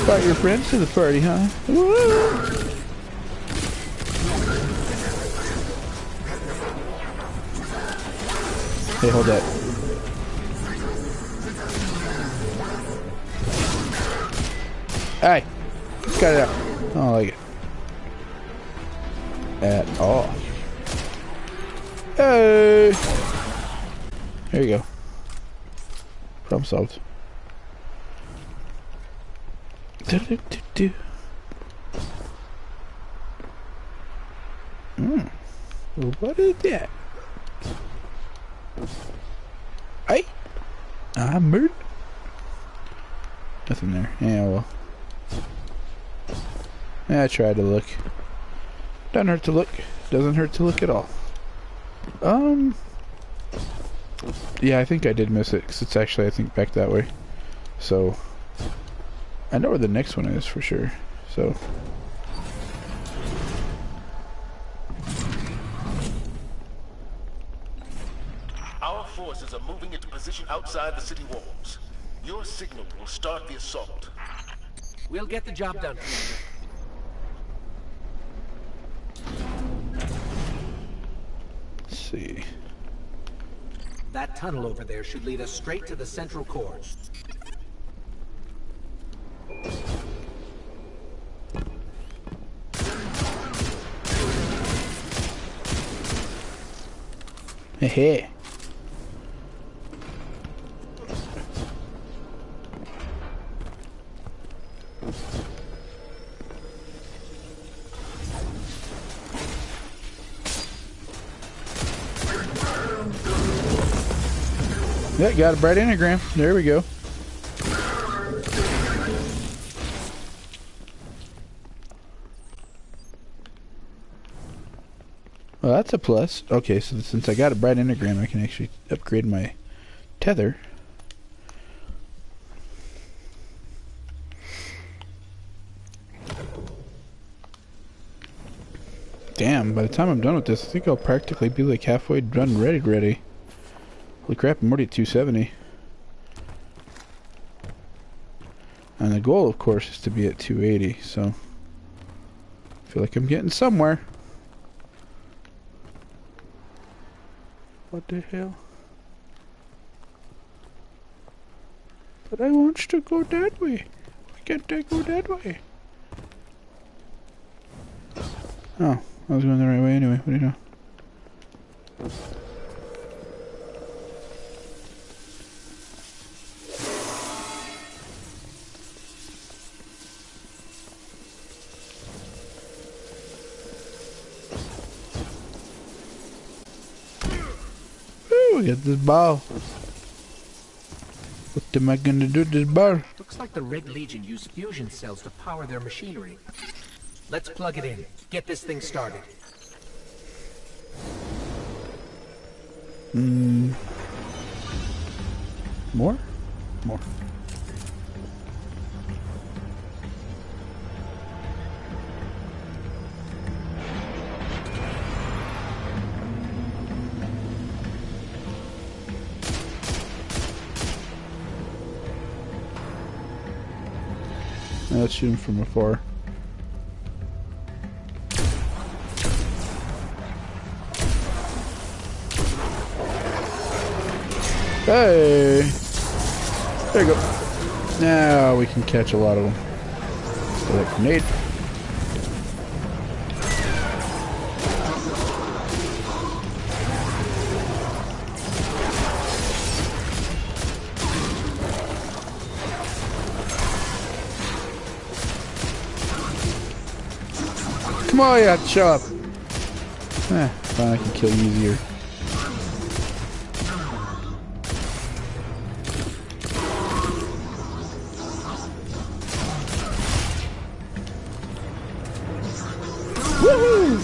Brought your friends to the party, huh? Woo! Hey, hold that. Hey! Cut it out. I don't like it. At all. Hey! There you go. Problem solved. Do-do-do-do. What is that? Hey! I'm murdered. Nothing there. Yeah, well. Yeah, I tried to look. Doesn't hurt to look. Doesn't hurt to look at all. Yeah, I think I did miss it, because it's actually, I think, back that way. So, I know where the next one is for sure. So. Our forces are moving into position outside the city walls. Your signal will start the assault. We'll get the job done. Let's see. That tunnel over there should lead us straight to the central core. Hey, hey. Yeah, got a bright anagram. There we go. Well, that's a plus. Okay, so since I got a bright anagram, I can actually upgrade my tether. Damn, by the time I'm done with this, I think I'll practically be like halfway done ready. Holy crap, I'm already at 270. And the goal, of course, is to be at 280, so I feel like I'm getting somewhere. What the hell? But I want to go that way. Why can't I go that way? Oh, I was going the right way anyway. What do you know? Woo! Get this ball. What am I gonna do with this ball? Looks like the Red Legion use fusion cells to power their machinery. Let's plug it in. Get this thing started. More? More. Let's shoot him from afar. Hey! There you go. Now we can catch a lot of them. Throw that grenade. Come on, you have to show up. Fine, I can kill you easier. Woohoo!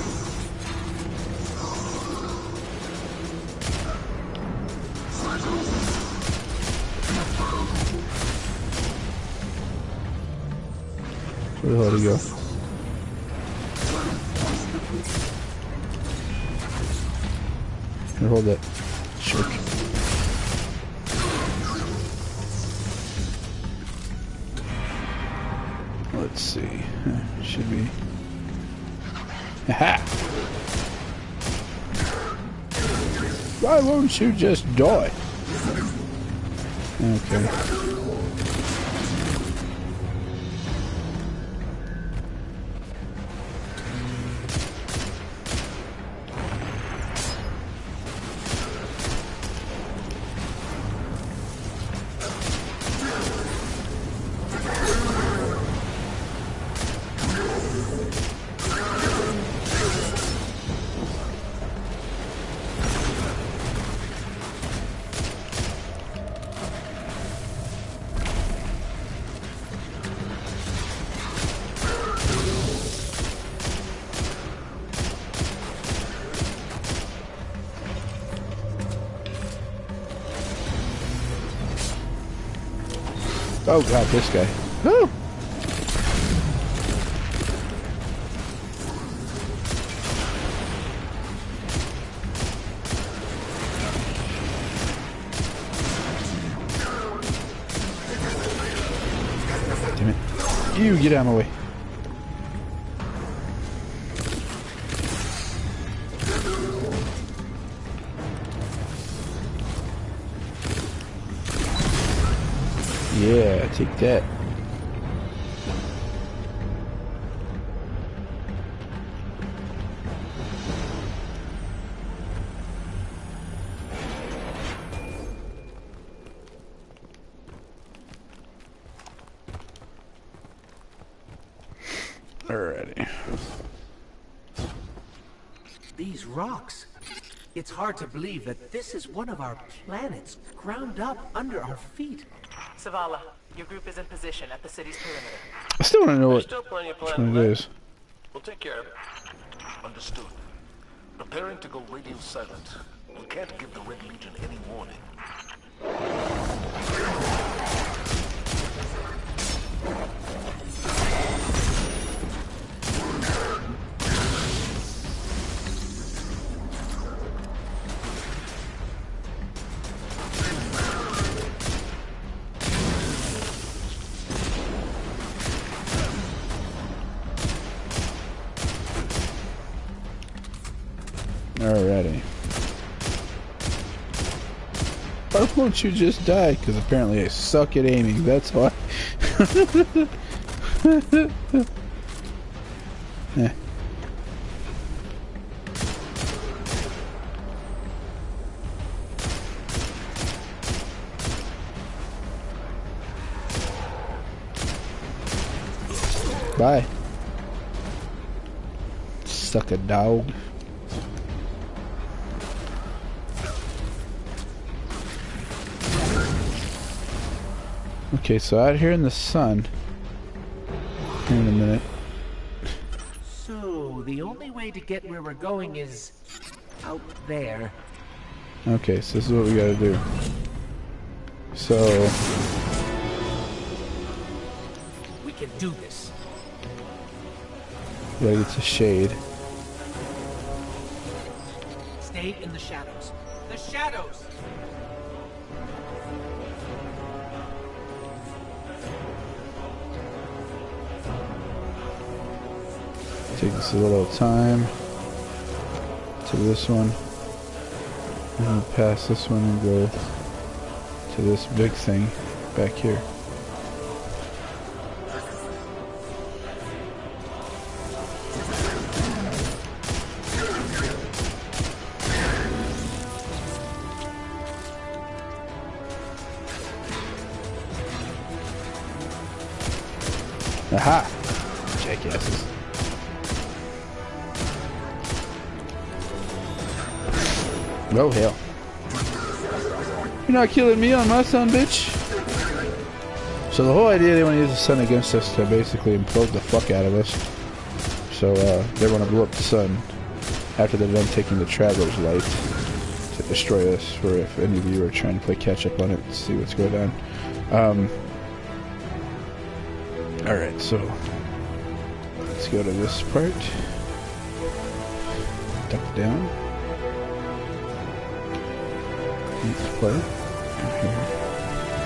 Where the hell did he go? Here, hold that. Shark. Let's see. Should be. Aha! Why won't you just die? Okay. Oh god, this guy. Woo! Damn it. You get out of my way. Yeah, take that. Alrighty. These rocks. It's hard to believe that this is one of our planets, ground up under our feet. Zavala, your group is in position at the city's perimeter. I still want to know There's what still plenty of which planet one it left. is. We'll take care of it. Understood. Preparing to go radio silent. We can't give the Red Legion any warning. Alrighty. Why won't you just die? Because apparently I suck at aiming, that's why. Eh. Bye. Suck a dog. Okay, so out here in the sun. Here in a minute. So, the only way to get where we're going is out there. Okay, so this is what we gotta do. So, We can do this. we gotta get to shade. Stay in the shadows. The shadows! Take this a little time. To this one. And then pass this one and go to this big thing back here. Aha! Jackasses. Oh hell. You're not killing me on my son, bitch! So the whole idea, they want to use the sun against us to basically implode the fuck out of us. So they want to blow up the sun after they're done taking the Traveler's Light to destroy us, for if any of you are trying to play catch up on it and see what's going on. Alright, so let's go to this part. Duck down. Let's play. And here.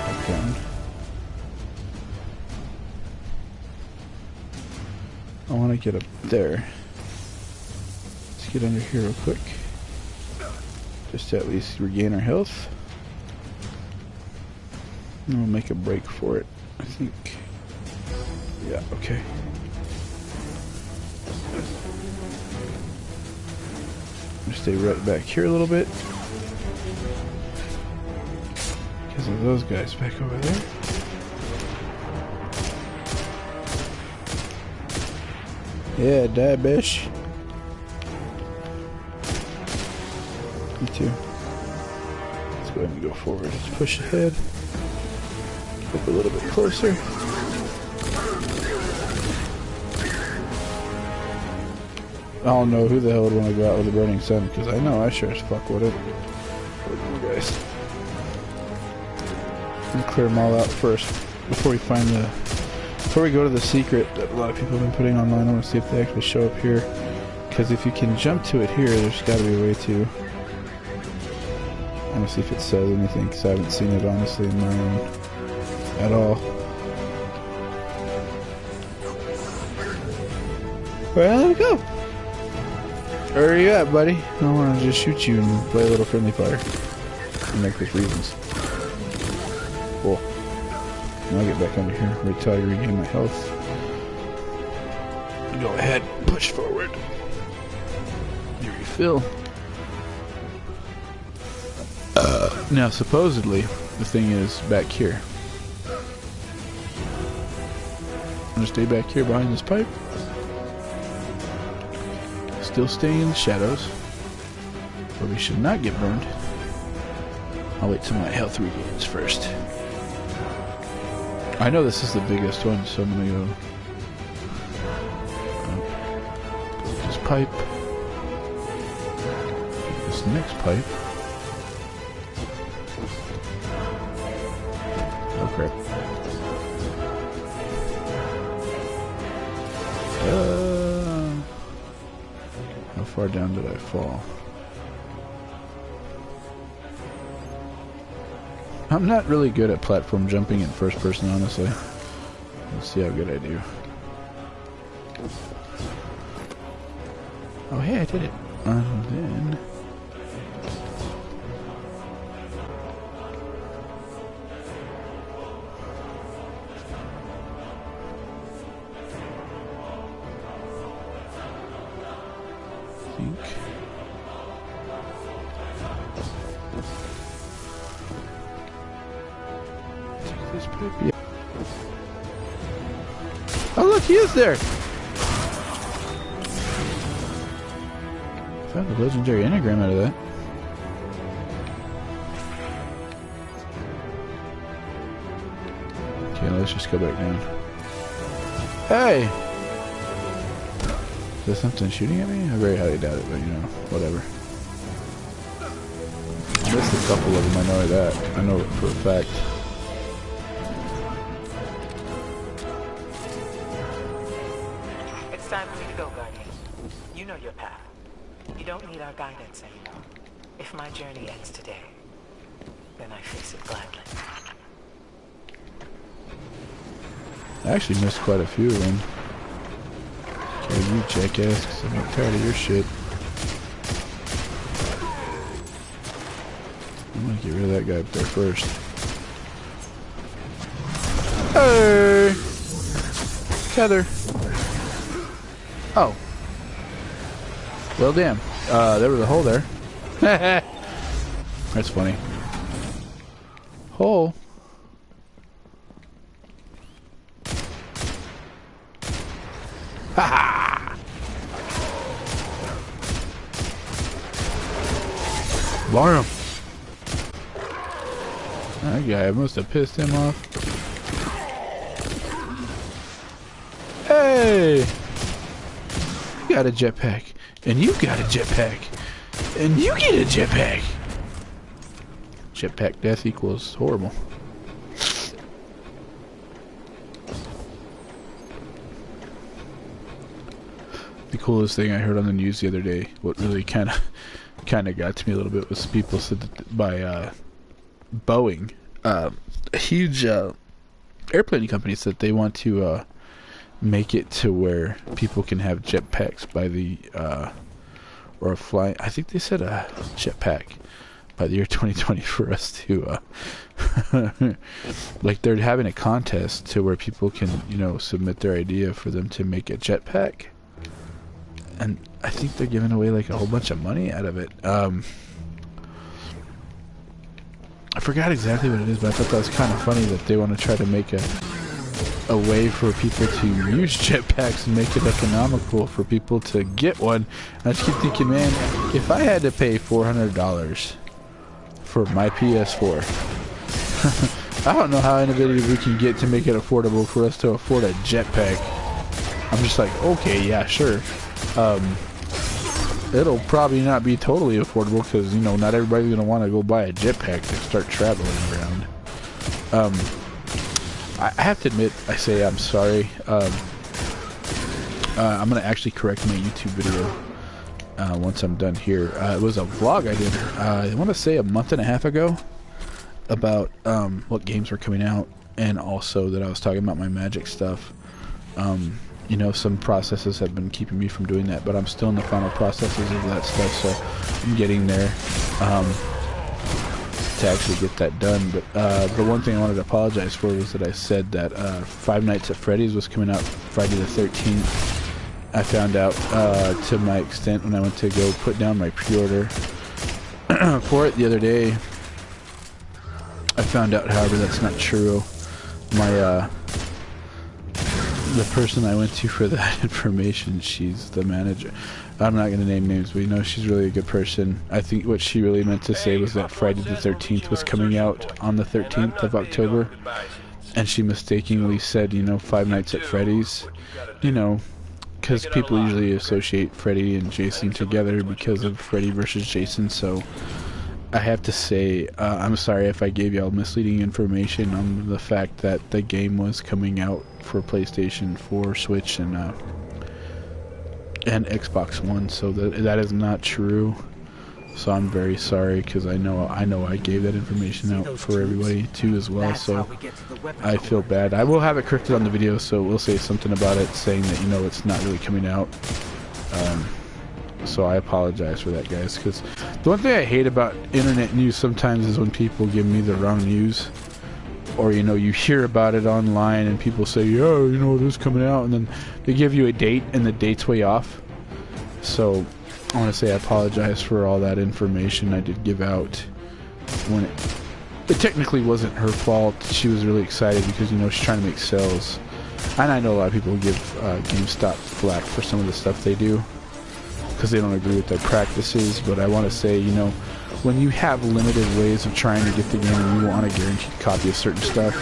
Duck down. I want to get up there. Let's get under here real quick. Just to at least regain our health. And we'll make a break for it, I think. Yeah, okay. I'm gonna stay right back here a little bit. Because of those guys back over there. Yeah, die, bitch. Me too. Let's go ahead and go forward. Let's push ahead. Get up a little bit closer. I don't know who the hell would want to go out with a burning sun, because I know I sure as fuck wouldn't. You guys. Let me clear them all out first before we find the. Before we go to the secret that a lot of people have been putting online. I want to see if they actually show up here, because if you can jump to it here, there's got to be a way to. I want to see if it says anything, because I haven't seen it honestly in my own at all. Well, there we go. Where are you at, buddy? I want to just shoot you and play a little friendly fire. And make those reasons. Cool. Now I get back under here. Wait till I regain my health. Go ahead. Push forward. You refill. Now, supposedly, the thing is back here. I'm going to stay back here behind this pipe. Still staying in the shadows, where we should not get burned. I'll wait till my health regains first. I know this is the biggest one, so I'm gonna go with this pipe, this next pipe. Oh crap. How far down did I fall? I'm not really good at platform jumping in first person, honestly. Let's see how good I do. Oh, hey, I did it. And then... Yeah. Oh look, he is there! Found a legendary anagram out of that. let's just go back down. Hey! Is there something shooting at me? I very highly doubt it, but you know, whatever. I missed a couple of them, I know that. I know it for a fact. It's time for me to go, Guardian. You know your path. You don't need our guidance anymore. If my journey ends today, then I face it gladly. I actually missed quite a few of them. Okay, you jackass, 'cause I'm not tired of your shit. I'm gonna get rid of that guy up there first. Hey! Tether. Oh. Well, damn. There was a hole there. That's funny. Hole. Ha! Blam. That guy must have pissed him off. Hey! You got a jetpack. And you got a jetpack. And you get a jetpack. Jetpack death equals horrible. The coolest thing I heard on the news the other day, what really kind of got to me a little bit, was people said that by Boeing, a huge airplane company, said they want to make it to where people can have jetpacks by the or a fly. I think they said a jetpack by the year 2020 for us to like they're having a contest to where people can, you know, submit their idea for them to make a jetpack, and I think they're giving away like a whole bunch of money out of it. I forgot exactly what it is, but I thought that was kind of funny that they want to try to make a way for people to use jetpacks and make it economical for people to get one. And I just keep thinking, man, if I had to pay $400 for my PS4, I don't know how innovative we can get to make it affordable for us to afford a jetpack. I'm just like, okay, yeah, sure. It'll probably not be totally affordable because, you know, not everybody's going to want to go buy a jetpack to start traveling around. I have to admit, I say I'm sorry. I'm going to actually correct my YouTube video once I'm done here. It was a vlog I did, I want to say a month and a half ago, about what games were coming out, and also that I was talking about my Magic stuff. You know, some processes have been keeping me from doing that, but I'm still in the final processes of that stuff, so I'm getting there to actually get that done. But the one thing I wanted to apologize for was that I said that Five Nights at Freddy's was coming out Friday the 13th. I found out to my extent when I went to go put down my pre-order for it the other day. I found out, however, that's not true. My the person I went to for that information, she's the manager. I'm not going to name names, but you know, she's really a good person. I think what she really meant to say was that Friday the 13th was coming out on the 13th of October, and she mistakenly said, you know, Five Nights at Freddy's, you know, because people usually associate Freddy and Jason together because of Freddy versus Jason. So I have to say, I'm sorry if I gave y'all misleading information on the fact that the game was coming out for PlayStation 4, Switch, and Xbox One. So that is not true. So I'm very sorry, because I know I gave that information out for everybody too as well. So I feel bad. I will have it corrected on the video, so we'll say something about it, saying that, you know, it's not really coming out. So I apologize for that, guys, because the one thing I hate about internet news sometimes is when people give me the wrong news, or, you know, you hear about it online and people say, oh, you know, this is coming out, and then they give you a date and the date's way off. So I want to say I apologize for all that information I did give out when it technically wasn't her fault. She was really excited because, you know, she's trying to make sales, and I know a lot of people give GameStop flack for some of the stuff they do because they don't agree with their practices. But I want to say, you know, when you have limited ways of trying to get the game and you want a guaranteed copy of certain stuff,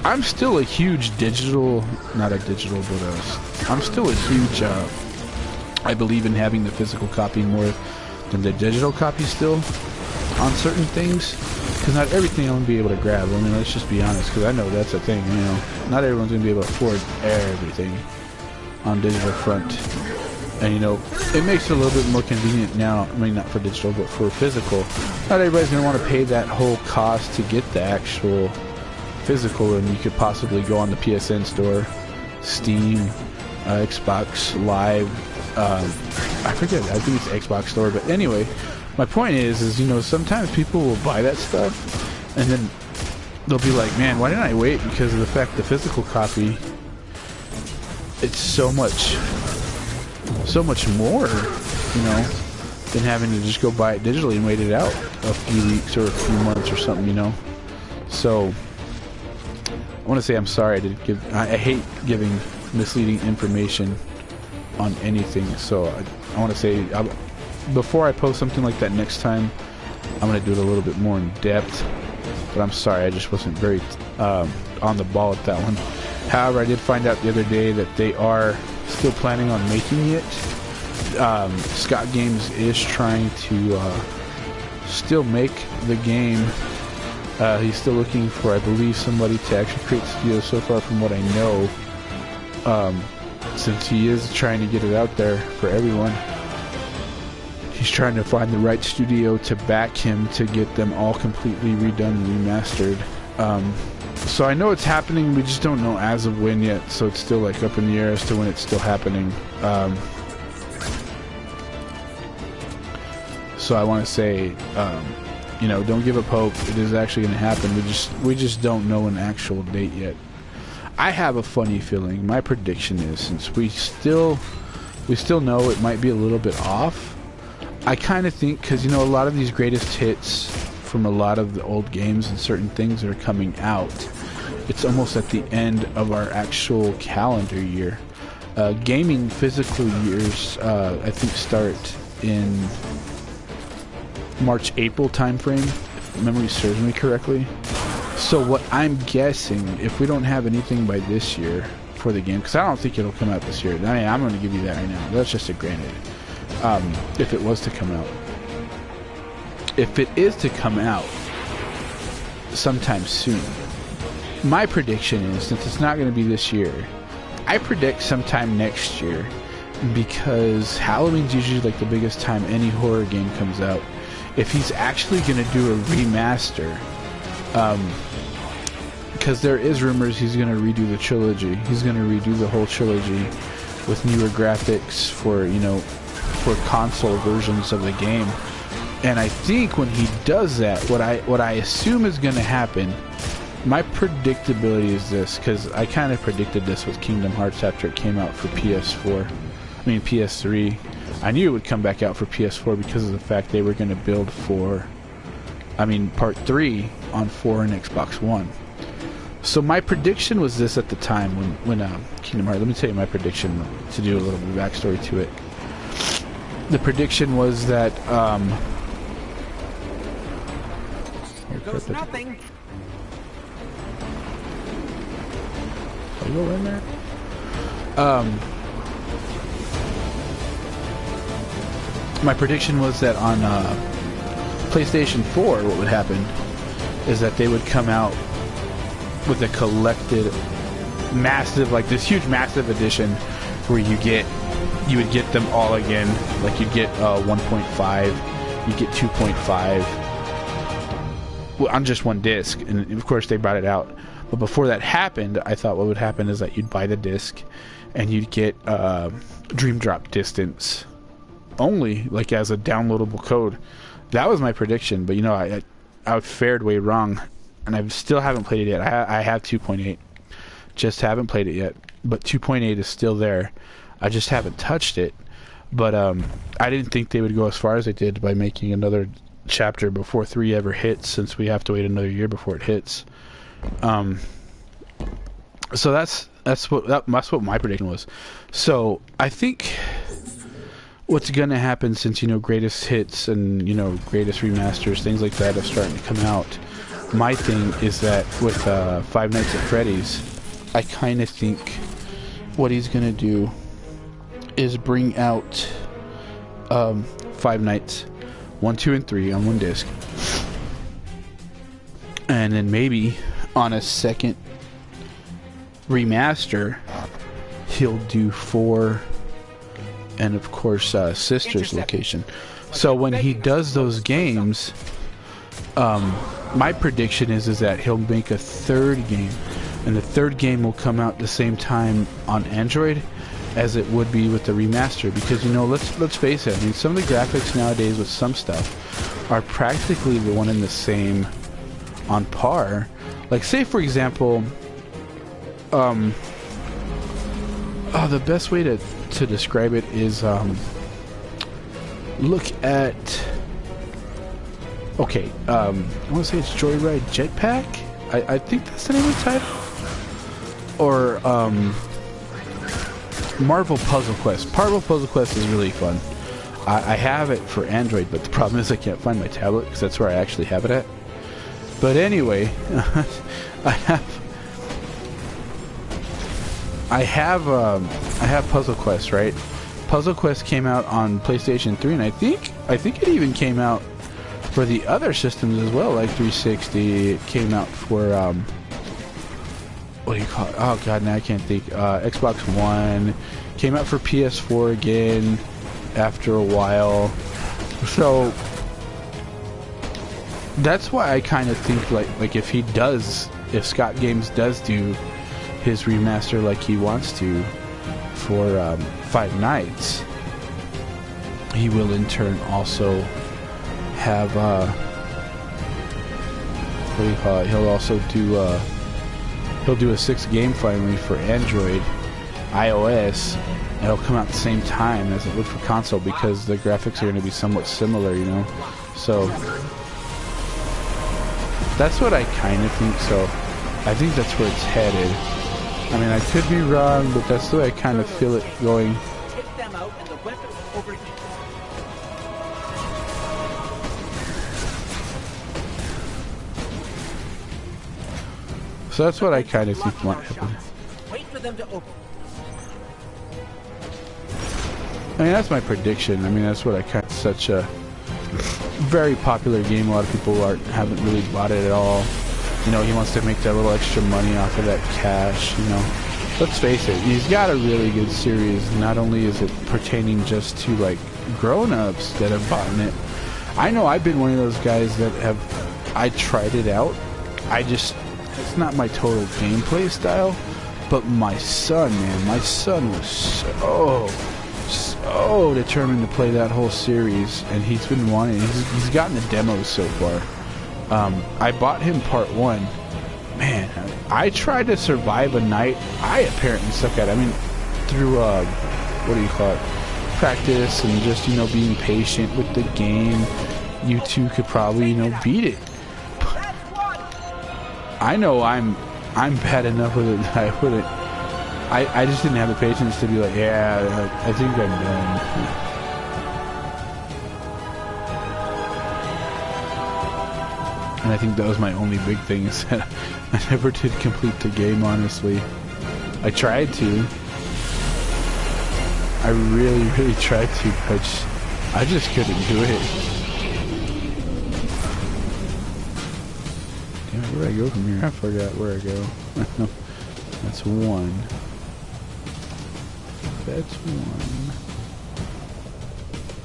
I'm still a huge digital, not a digital, but I'm still a huge, I believe in having the physical copy more than the digital copy still on certain things. Because not everything I'm going to be able to grab. I mean, let's just be honest, because I know that's a thing, you know. Not everyone's going to be able to afford everything on digital front. And, you know, it makes it a little bit more convenient now. I mean, not for digital, but for physical. Not everybody's going to want to pay that whole cost to get the actual physical, and you could possibly go on the PSN store, Steam, Xbox Live, I forget, I think it's Xbox store, but anyway, my point is, you know, sometimes people will buy that stuff, and then they'll be like, man, why didn't I wait? Because of the fact the physical copy, it's so much more, you know, than having to just go buy it digitally and wait it out a few weeks or a few months or something, you know. So I want to say I'm sorry I hate giving misleading information on anything. So I want to say before I post something like that next time, I'm going to do it a little bit more in depth. But I'm sorry, I just wasn't very on the ball with that one. However, I did find out the other day that they are still planning on making it. Scott Games is trying to still make the game. He's still looking for, I believe, somebody to actually create the studio. So far, from what I know, since he is trying to get it out there for everyone, he's trying to find the right studio to back him to get them all completely redone and remastered. So I know it's happening, we just don't know as of when yet, so it's still like up in the air as to when it's still happening. So I want to say, you know, don't give up hope. It is actually going to happen. We just don't know an actual date yet. I have a funny feeling. My prediction is, since we still know it might be a little bit off, I kind of think, because, you know, a lot of these greatest hits from a lot of the old games and certain things that are coming out, it's almost at the end of our actual calendar year. Gaming physical years, I think, start in March-April timeframe, if memory serves me correctly. So what I'm guessing, if we don't have anything by this year for the game, because I don't think it'll come out this year. I mean, I'm going to give you that right now. That's just a granted. If it was to come out. If it is to come out sometime soon, my prediction is, since it's not going to be this year, I predict sometime next year, because Halloween's usually like the biggest time any horror game comes out. If he's actually going to do a remaster, because there is rumors he's going to redo the trilogy. He's going to redo the whole trilogy with newer graphics for, you know, for console versions of the game. And I think when he does that, what I assume is going to happen, my predictability is this, because I kind of predicted this with Kingdom Hearts after it came out for PS3. I knew it would come back out for PS4 because of the fact they were going to build Part 3 on 4 and Xbox One. So my prediction was this at the time when Kingdom Hearts, let me tell you my prediction to do a little bit of backstory to it. The prediction was that, here goes nothing. I'll go in there. My prediction was that on PlayStation 4, what would happen is that they would come out with a collected, massive, like this huge, massive edition, where you would get them all again. Like you'd get 1.5, you'd get 2.5 on just one disc, and of course they brought it out. But before that happened, I thought what would happen is that you'd buy the disc, and you'd get Dream Drop Distance only, like as a downloadable code. That was my prediction, but you know, I fared way wrong, and I still haven't played it yet. I have 2.8, just haven't played it yet, but 2.8 is still there. I just haven't touched it. But I didn't think they would go as far as they did by making another chapter before 3 ever hits, since we have to wait another year before it hits. So that's what my prediction was. So I think what's going to happen, since, you know, greatest hits and, you know, greatest remasters, things like that are starting to come out, my thing is that with Five Nights at Freddy's, I kind of think what he's gonna do is bring out Five Nights 1, 2, and 3 on one disc, and then maybe on a second remaster he'll do 4 and of course Sister's Location. So when he does those games, my prediction is that he'll make a third game, and the third game will come out the same time on Android as it would be with the remaster, because you know, let's face it, I mean, some of the graphics nowadays with some stuff are practically the one and the same, on par. Like, say for example, the best way to describe it is look at, okay, I want to say it's Joyride Jetpack. I think that's the name of the title. Or Marvel Puzzle Quest. Marvel Puzzle Quest is really fun. I have it for Android, but the problem is I can't find my tablet because that's where I actually have it at. But anyway, I have Puzzle Quest, right? Puzzle Quest came out on PlayStation 3, and I think it even came out for the other systems as well, like 360. It came out for what do you call it? Oh god, now I can't think. Xbox One came out for PS4 again after a while. So that's why I kind of think like if Scott Games does do his remaster like he wants to for Five Nights, he will in turn also have what do you call it? He'll also do he'll do a 6th game finally for Android, iOS, and it'll come out at the same time as it would for console because the graphics are going to be somewhat similar, you know. So that's what I kind of think. So I think that's where it's headed. I mean, I could be wrong, but that's the way I kind of feel it going. Take them out and the weapons overheat. So that's what I kind of think might happen. Wait for them to open. I mean, that's my prediction. I mean, that's what I kind of, such a very popular game. A lot of people haven't really bought it at all. You know, he wants to make that little extra money off of that cash, you know. Let's face it, he's got a really good series. Not only is it pertaining just to, like, grown-ups that have bought it. I know I've been one of those guys that I tried it out. It's not my total gameplay style, but my son, man, my son was so determined to play that whole series, and he's been wanting, he's gotten the demos so far. I bought him part 1. Man, I tried to survive a night I apparently suck at. I mean, through what do you call it, practice and just, you know, being patient with the game, you two could probably, you know, beat it. I know I'm bad enough with it that I wouldn't. I just didn't have the patience to be like, yeah, I think I'm done. And I think that was my only big thing, is that I never did complete the game, honestly. I tried to. I really, really tried to, but I just couldn't do it. Damn it, where'd I go from here? I forgot where I go. That's 1. That's 1.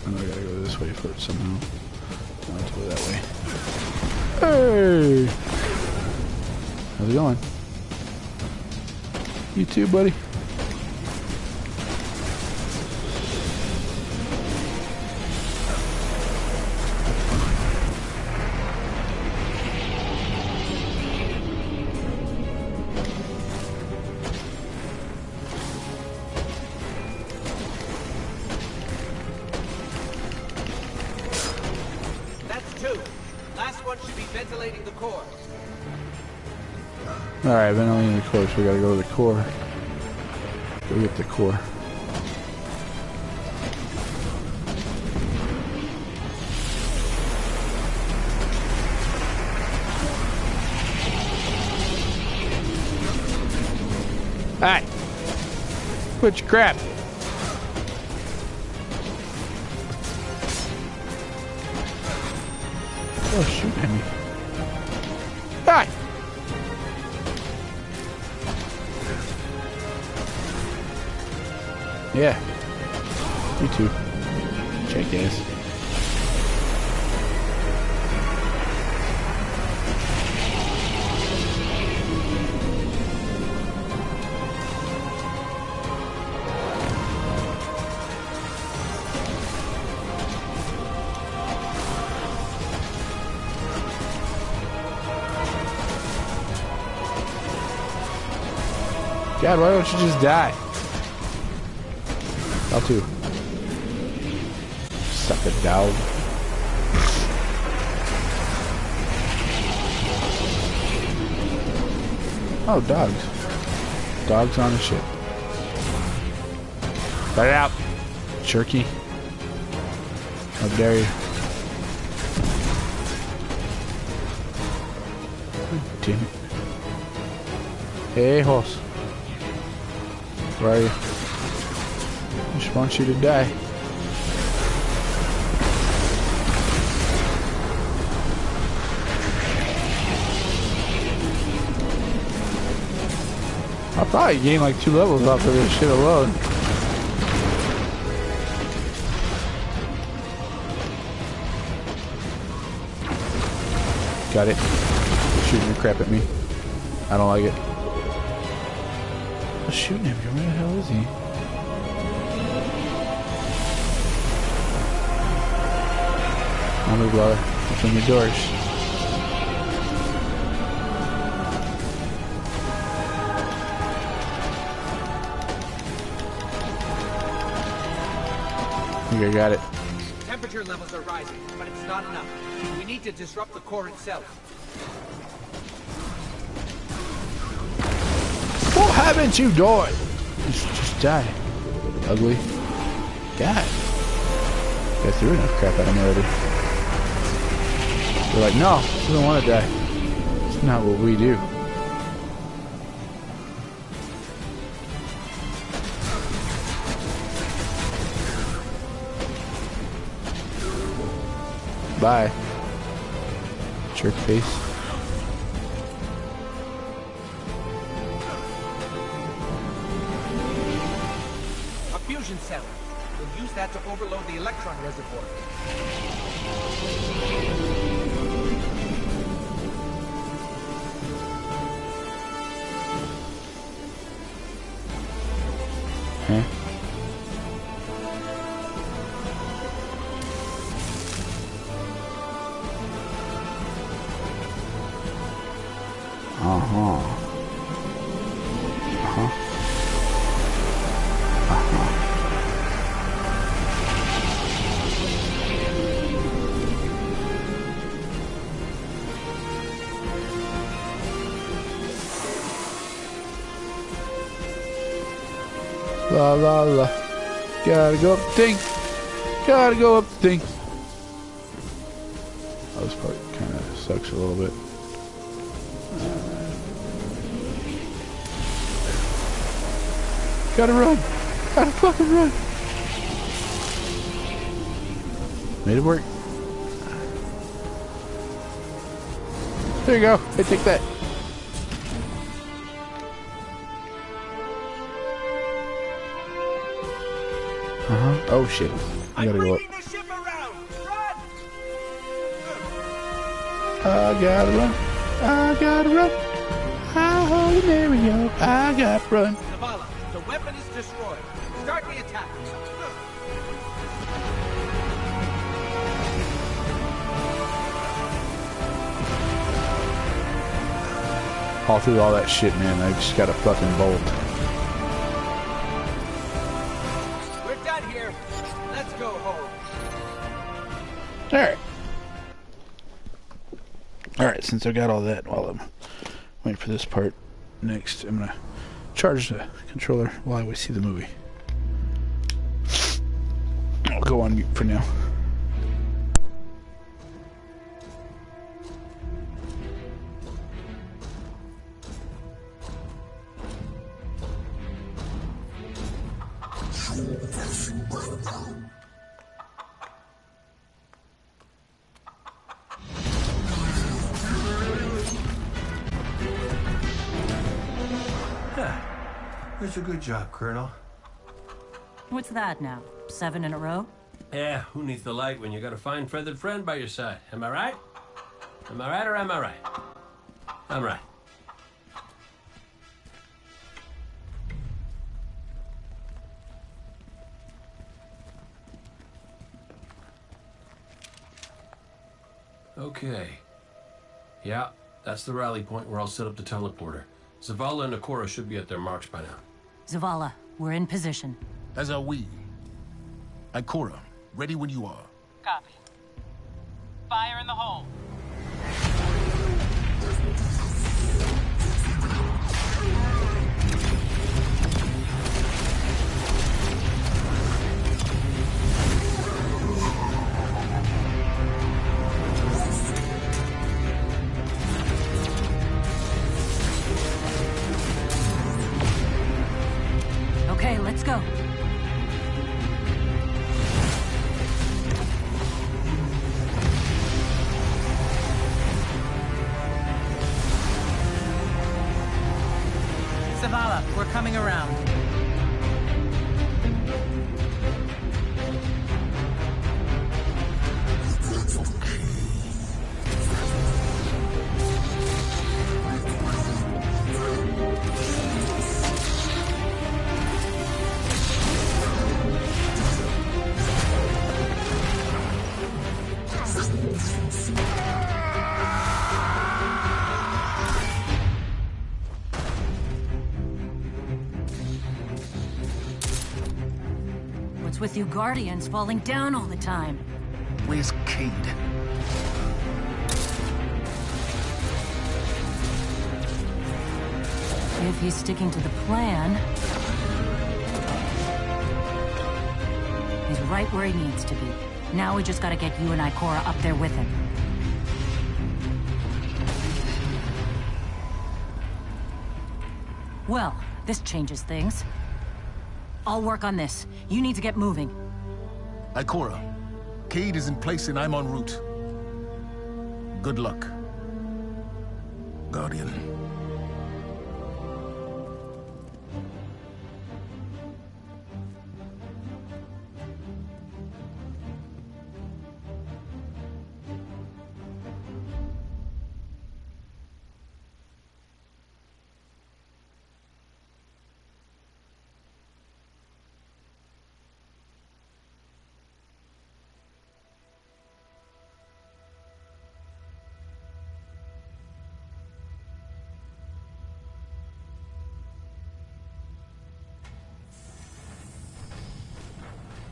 And I gotta go this way for it somehow. I have to go that way. Hey! How's it going? You too, buddy? Alright, ventilating the core, so we gotta go to the core. Go get the core. Hey! Quit your crap! Oh, shoot at me. Hey! Yeah. You too. Jackass. God, why don't you just die? I'll too. Suck a dog. Oh, dogs. Dogs on a ship. Let it out. Jerky. How dare you? God damn it. Hey, horse. Where are you? I just want you to die. I'll probably gain like 2 levels off of this shit alone. Got it. Shooting your crap at me. I don't like it. I'm shooting him. Where the hell is he? I'll move, Laura. Open the doors. I think I got it. Temperature levels are rising, but it's not enough. We need to disrupt the core itself. What haven't you done? Just die. Ugly. God. I threw enough crap at him already. They're like, no, we don't want to die. It's not what we do. Bye. Jerk face. A fusion cell. We'll use that to overload the electron reservoir. Huh? Uh-huh. Uh-huh. Uh-huh. La la la. Gotta go up the thing. Gotta go up the thing. Oh, this part kind of sucks a little bit. Gotta run. Gotta fucking run. Made it work. There you go. Hey, take that. Uh-huh. Oh, shit. I gotta go up. The ship around. Run! I gotta run. I gotta run. Holy Mary, I gotta run. Zavala, the weapon is destroyed. Start the attack. All through all that shit, man, I just got a fucking bolt. We're done here. Let's go home. Alright. Alright, since I got all that, while I'm waiting for this part, next I'm gonna charge the controller while we see the movie. I'll go on mute for now. That's a good job, Colonel. What's that now? 7 in a row? Yeah, who needs the light when you got a fine feathered friend by your side? Am I right? Am I right or am I right? I'm right. Okay. Yeah, that's the rally point where I'll set up the teleporter. Zavala and Ikora should be at their marks by now. Zavala, we're in position. As are we. Ikora, ready when you are. Copy. Fire in the hole. Okay, let's go. Zavala, we're coming around. What's with you Guardians falling down all the time? Where's Cade? If he's sticking to the plan... he's right where he needs to be. Now we just gotta get you and Ikora up there with him. Well, this changes things. I'll work on this. You need to get moving. Ikora, Cade is in place and I'm en route. Good luck, Guardian.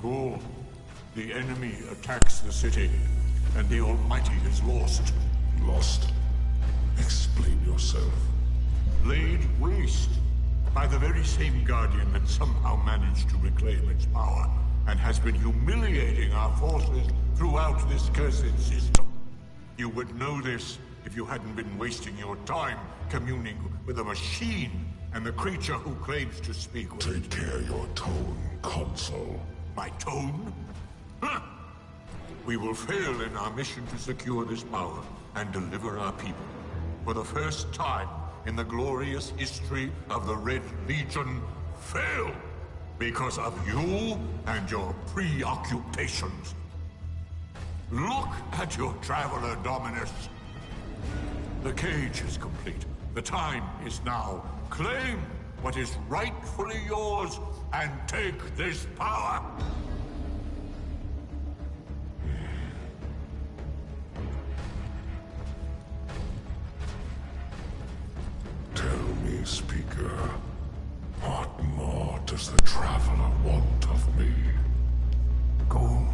Go. The enemy attacks the city, and the Almighty is lost. Lost? Explain yourself. Laid waste by the very same Guardian that somehow managed to reclaim its power, and has been humiliating our forces throughout this cursed system. You would know this if you hadn't been wasting your time communing with a machine and the creature who claims to speak with Take care your tone, Consul. My tone? Huh. We will fail in our mission to secure this power and deliver our people. For the first time in the glorious history of the Red Legion, fail because of you and your preoccupations. Look at your Traveler, Dominus. The cage is complete. The time is now. Claim what is rightfully yours and take this power. Tell me, Speaker, what more does the Traveler want of me? Go.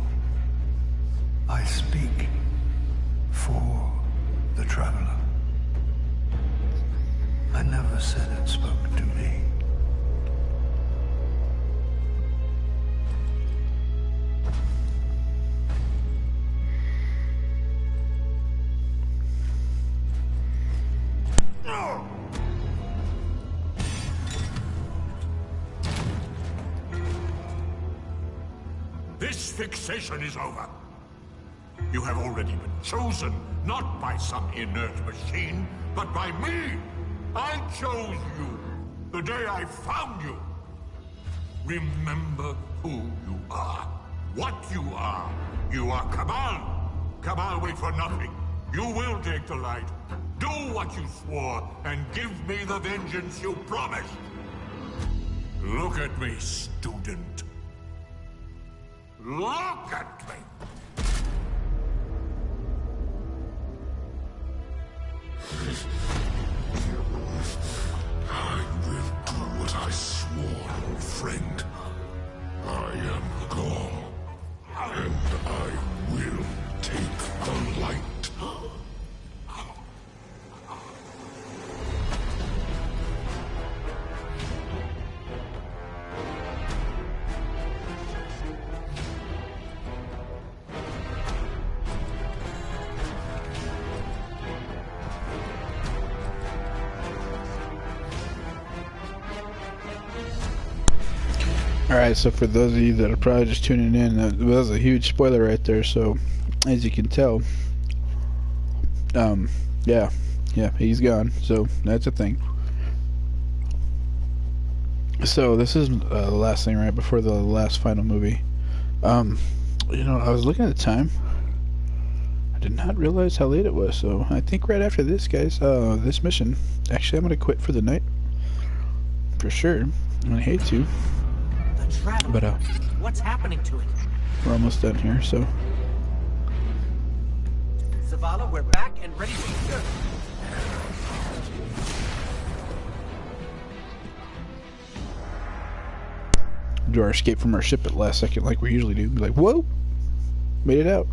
I speak for the Traveler. I never said it spoke to me. this fixation is over. You have already been chosen, not by some inert machine, but by me. I chose you the day I found you. Remember who you are, what you are. You are Cabal. Cabal wait for nothing. You will take the light. Do what you swore, and give me the vengeance you promised. Look at me, student. Look at me. I will do what I swore, old friend. I am Gaul, and I will take the light. Alright, so for those of you that are probably just tuning in, that was a huge spoiler right there, so as you can tell, yeah, he's gone, so that's a thing. So this is the last thing right before the last final movie. You know, I was looking at the time, I did not realize how late it was, so I think right after this, guys, this mission, actually I'm going to quit for the night, for sure. I hate to. But what's happening to it? We're almost done here, so. Zavala, we're back and ready to go. Do our escape from our ship at last second like we usually do. Be like, whoa! Made it out.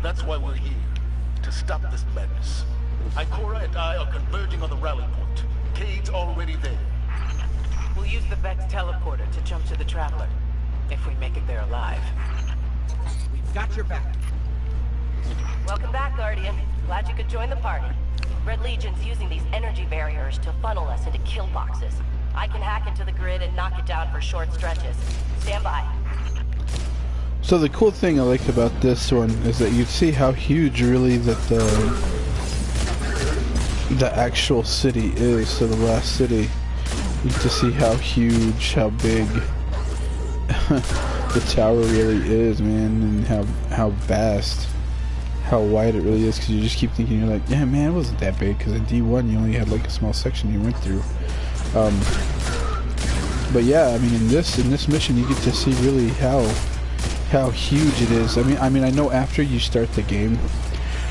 That's why we're here. To stop this madness. Ikora and I are converging on the rally point. Cade's already there. We'll use the Vex teleporter to jump to the Traveler. If we make it there alive. We've got your back. Welcome back, Guardian. Glad you could join the party. Red Legion's using these energy barriers to funnel us into kill boxes. I can hack into the grid and knock it down for short stretches. Stand by. So the cool thing I liked about this one is that you see how huge really that the actual city is. So the last city, you get to see how huge, how big the tower really is, man, and how vast, how wide it really is. Because you just keep thinking, you're like, yeah, man, it wasn't that big. Because in D1 you only had like a small section you went through. But yeah, I mean, in this mission you get to see really how huge it is. I mean, I know after you start the game,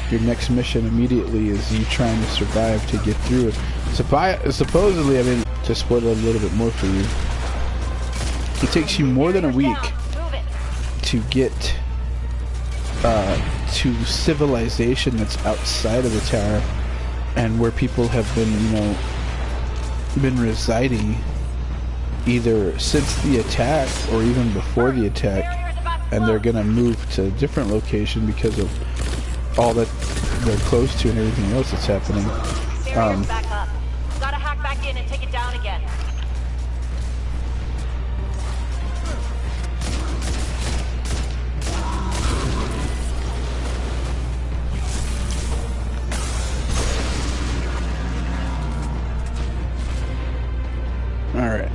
your next mission immediately is you trying to survive to get through it. Supposedly, I mean, to spoil it a little bit more for you, it takes you more than a week to get to civilization that's outside of the tower and where people have been, you know, been residing either since the attack or even before the attack. And they're gonna move to a different location because of all that they're close to and everything else that's happening. Back up. Gotta hack back in and take it down again. All right.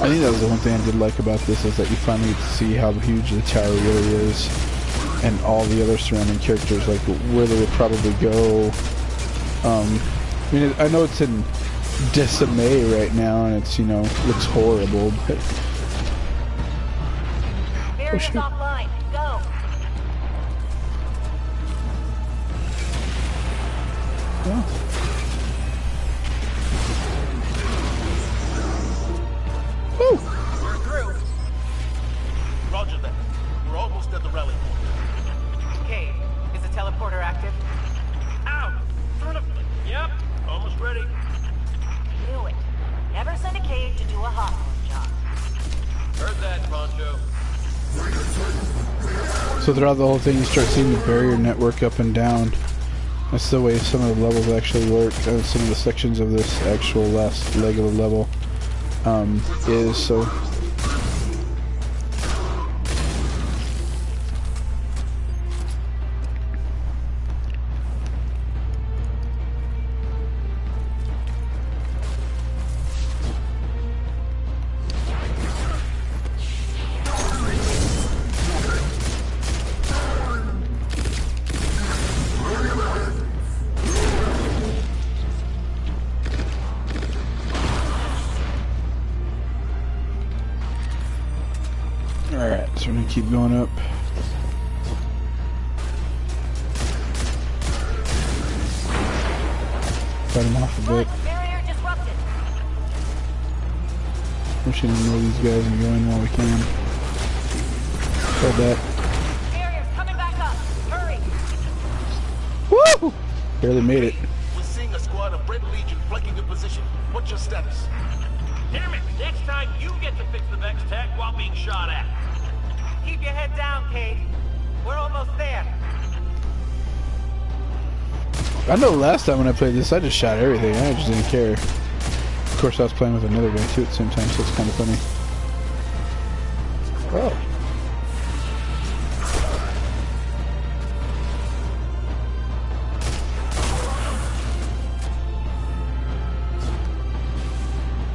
I think that was the one thing I did like about this, is that you finally get to see how huge the tower really is, and all the other surrounding characters, like where they would probably go. I mean, I know it's in disarray right now, and it's, you know, looks horrible, but Barrier's offline. Go. Oh. We're through. Roger that. We're almost at the rally point. Cade, is the teleporter active? Out! Front of... Yep, almost ready. Knew it. Never send a cave to do a Hawthorne job. Heard that, Poncho. So throughout the whole thing, you start seeing the barrier network up and down. That's the way some of the levels actually work. Some of the sections of this actual last leg of the level is so. Alright, so we're gonna keep going up. Fight him off a bit. Barrier disrupted. Wish I didn't know these guys and go in while we can. Hold that. Barrier's coming back up. Hurry. Woo! Barely made it. We're seeing a squad of Red Legion flanking your position. What's your status? Damn it! Next time you get to fix the Vex tech while being shot at. Keep your head down, Cade. We're almost there. I know last time when I played this, I just shot everything. I just didn't care. Of course, I was playing with another guy too at the same time, so it's kind of funny. Oh.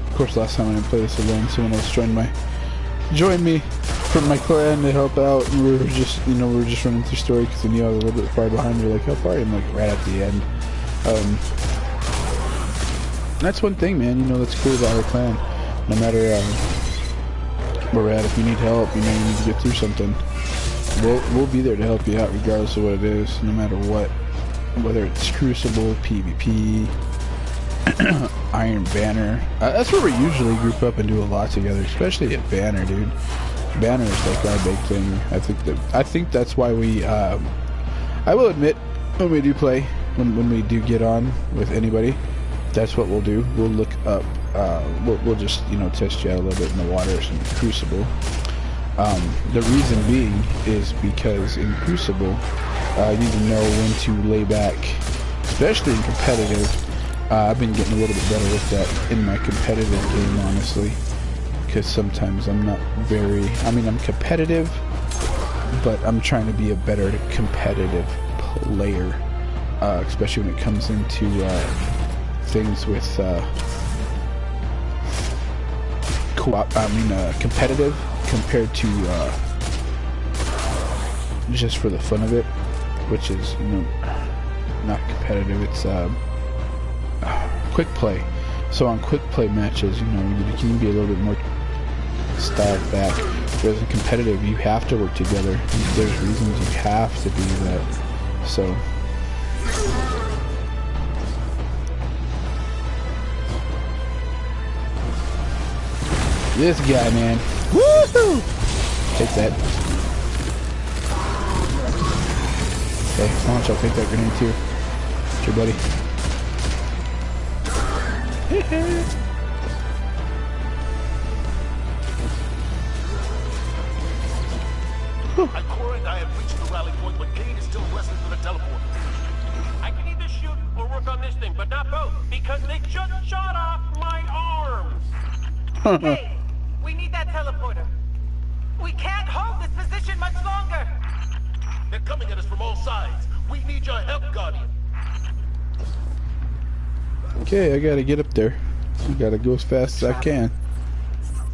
Of course, last time when I played this alone, someone else joined me from my clan to help out, and we were just, we were just running through story because we knew I was a little bit far behind. They're like, how far? I'm like, right at the end. That's one thing, man. That's cool about our clan. No matter where we're at, if you need help, you need to get through something, we'll be there to help you out, regardless of what it is, no matter what. Whether it's Crucible, PvP. Iron Banner. That's where we usually group up and do a lot together, especially at Banner, dude. Banner is like our big thing. I think that's why we. I will admit, when we do play, when we do get on with anybody, that's what we'll do. We'll look up. We'll just test you out a little bit in the water, some Crucible. The reason being is because in Crucible, you need to know when to lay back, especially in competitive. I've been getting a little bit better with that in my competitive game, honestly, because sometimes I'm not very, I'm competitive, but I'm trying to be a better competitive player, especially when it comes into things with competitive compared to just for the fun of it, which is not competitive. It's quick play. So on quick play matches, you can be a little bit more styled back. Whereas in competitive, you have to work together. There's reasons you have to do that. So this guy, man. Woohoo! Take that. Okay, launch. I'll take that grenade too. It's your buddy. Ikora and I have reached the rally point, but Cade is still wrestling for the teleporter. I can either shoot or work on this thing, but not both, because they just shot off my arms. Cade, we need that teleporter. We can't hold this position much longer. They're coming at us from all sides. We need your help, Guardian. Okay, I gotta get up there. I gotta go as fast as I can.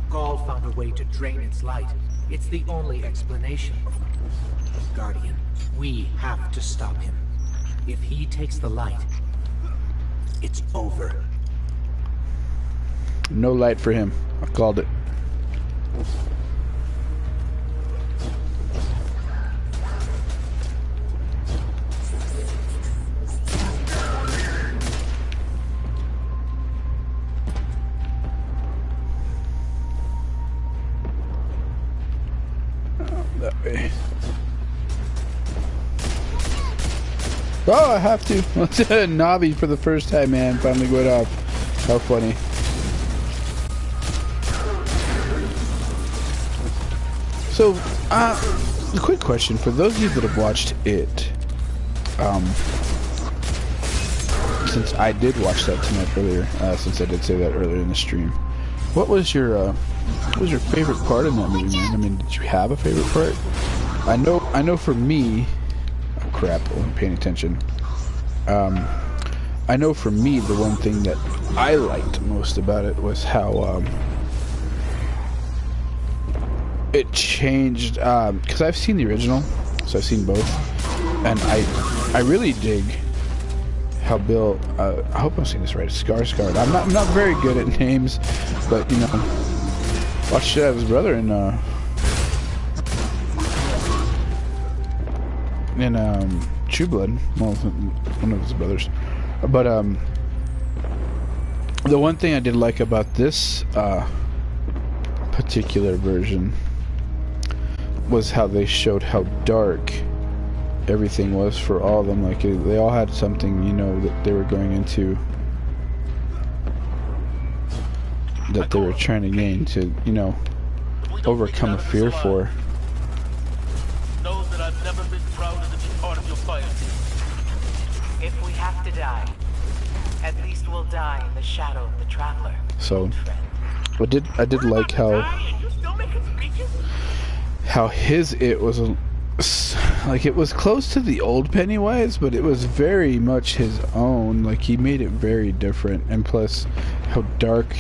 Gaul found a way to drain its light. It's the only explanation. Guardian, we have to stop him. If he takes the light, it's over. No light for him. I called it. way. Oh, I have to. Navi for the first time, man. Finally went off. How funny. So, a quick question for those of you that have watched it. Since I did watch that tonight earlier, since I did say that earlier in the stream, what was your favorite part in that movie, man? I mean, did you have a favorite part? I know for me. Oh crap! I wasn't paying attention. I know for me, the one thing that I liked most about it was how it changed. Because I've seen the original, so I've seen both, and I really dig how Bill. I hope I'm saying this right. Skarsgård. I'm not very good at names, but you know, watched his brother in True Blood. Well, one of his brothers. But the one thing I did like about this particular version was how they showed how dark everything was for all of them. Like they all had something, you know, that they were going into, that they were trying to gain to, you know, overcome a fear for. Know that I've never been prouder to be part of your fire team. If we have to die, at least we'll die in the shadow of the Traveler. So, I did like how his it was like it was close to the old Pennywise, but it was very much his own. Like he made it very different, and plus how dark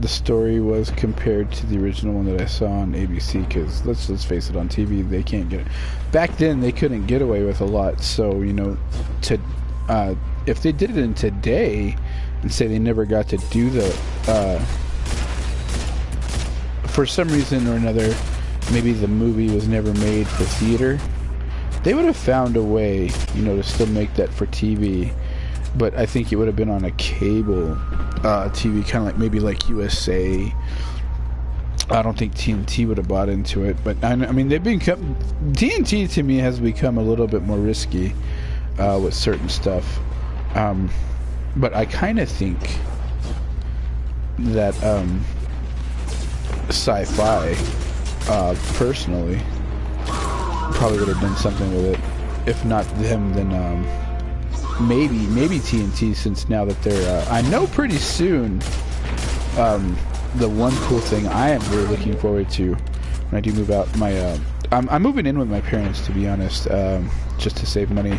the story was compared to the original one that I saw on ABC. Because let's face it, on TV they can't get it. Back then they couldn't get away with a lot. So you know, if they did it in today and say they never got to do the for some reason or another, maybe the movie was never made for theater, they would have found a way, you know, to still make that for TV. But I think it would have been on a cable TV, kind of like maybe like USA. I don't think TNT would have bought into it. But I mean, they've become, TNT to me has become a little bit more risky with certain stuff. But I kind of think that sci-fi, personally, probably would have done something with it. If not them, then maybe TNT, since now that they're I know pretty soon, the one cool thing I am really looking forward to when I do move out, I'm moving in with my parents, to be honest, just to save money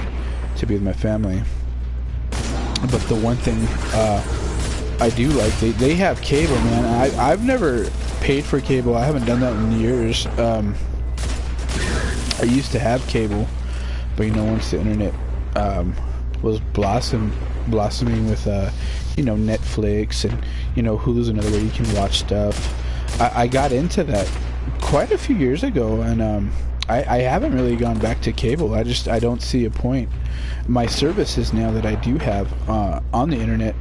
to be with my family. But the one thing I do like, they have cable, man. I've never paid for cable. I haven't done that in years. I used to have cable, but you know, once the internet was blossoming with you know, Netflix, and you know, Hulu's another way you can watch stuff. I got into that quite a few years ago, and I haven't really gone back to cable. I don't see a point. My services now that I do have on the internet,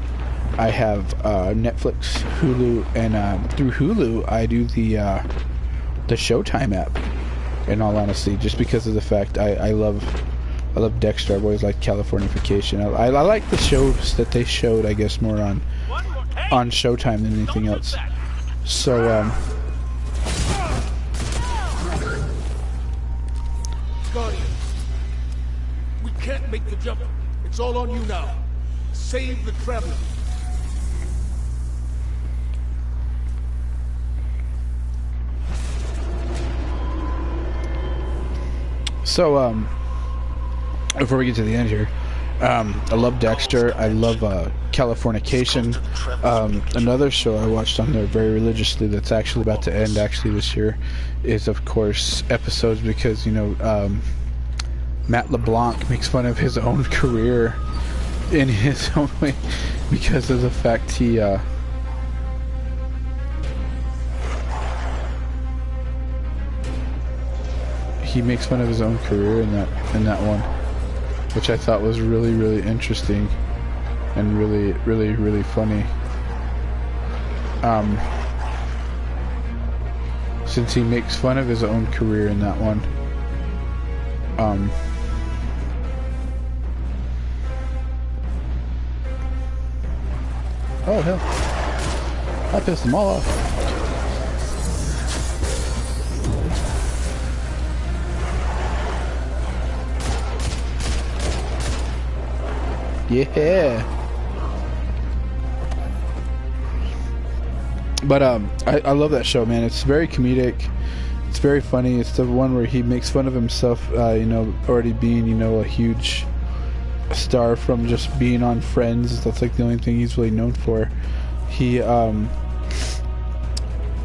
I have Netflix, Hulu, and through Hulu I do the Showtime app. In all honesty, just because of the fact I love Dexter. I've always liked Californication. I like the shows that they showed, I guess, more on Showtime than anything else. So Guardian, we can't make the jump. It's all on you now. Save the Traveler. So, before we get to the end here, I love Dexter. I love Californication. Another show I watched on there very religiously that's actually about to end actually this year is, of course, Episodes, because, you know, Matt LeBlanc makes fun of his own career in his own way because of the fact he makes fun of his own career in that one, which I thought was really, really interesting and really, really, really funny. since he makes fun of his own career in that one. Oh hell, I pissed them all off. Yeah. But I love that show, man. It's very comedic. It's very funny. It's the one where he makes fun of himself, you know, already being, you know, a huge star from just being on Friends. That's like the only thing he's really known for. He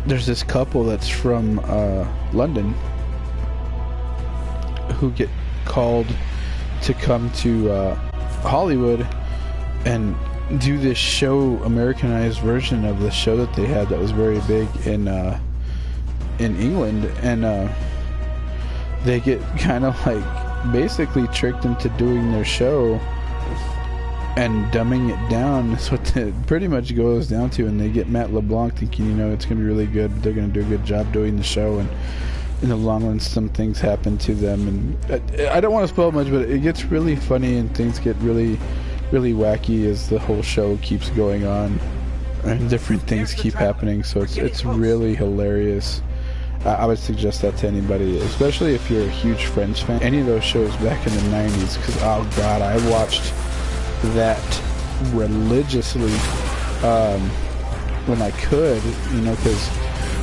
there's this couple that's from London who get called to come to Hollywood and do this show, Americanized version of the show that they had that was very big in England, and they get kind of like basically tricked into doing their show and dumbing it down. That's what it pretty much goes down to, and they get Matt LeBlanc thinking, you know, it's gonna be really good, they're gonna do a good job doing the show, and in the long run some things happen to them, and I don't want to spoil much, but it gets really funny and things get really wacky as the whole show keeps going on and different things keep happening, so it's really hilarious. I would suggest that to anybody, especially if you're a huge Friends fan. Any of those shows back in the 90s, because oh god, I watched that religiously when I could, you know, because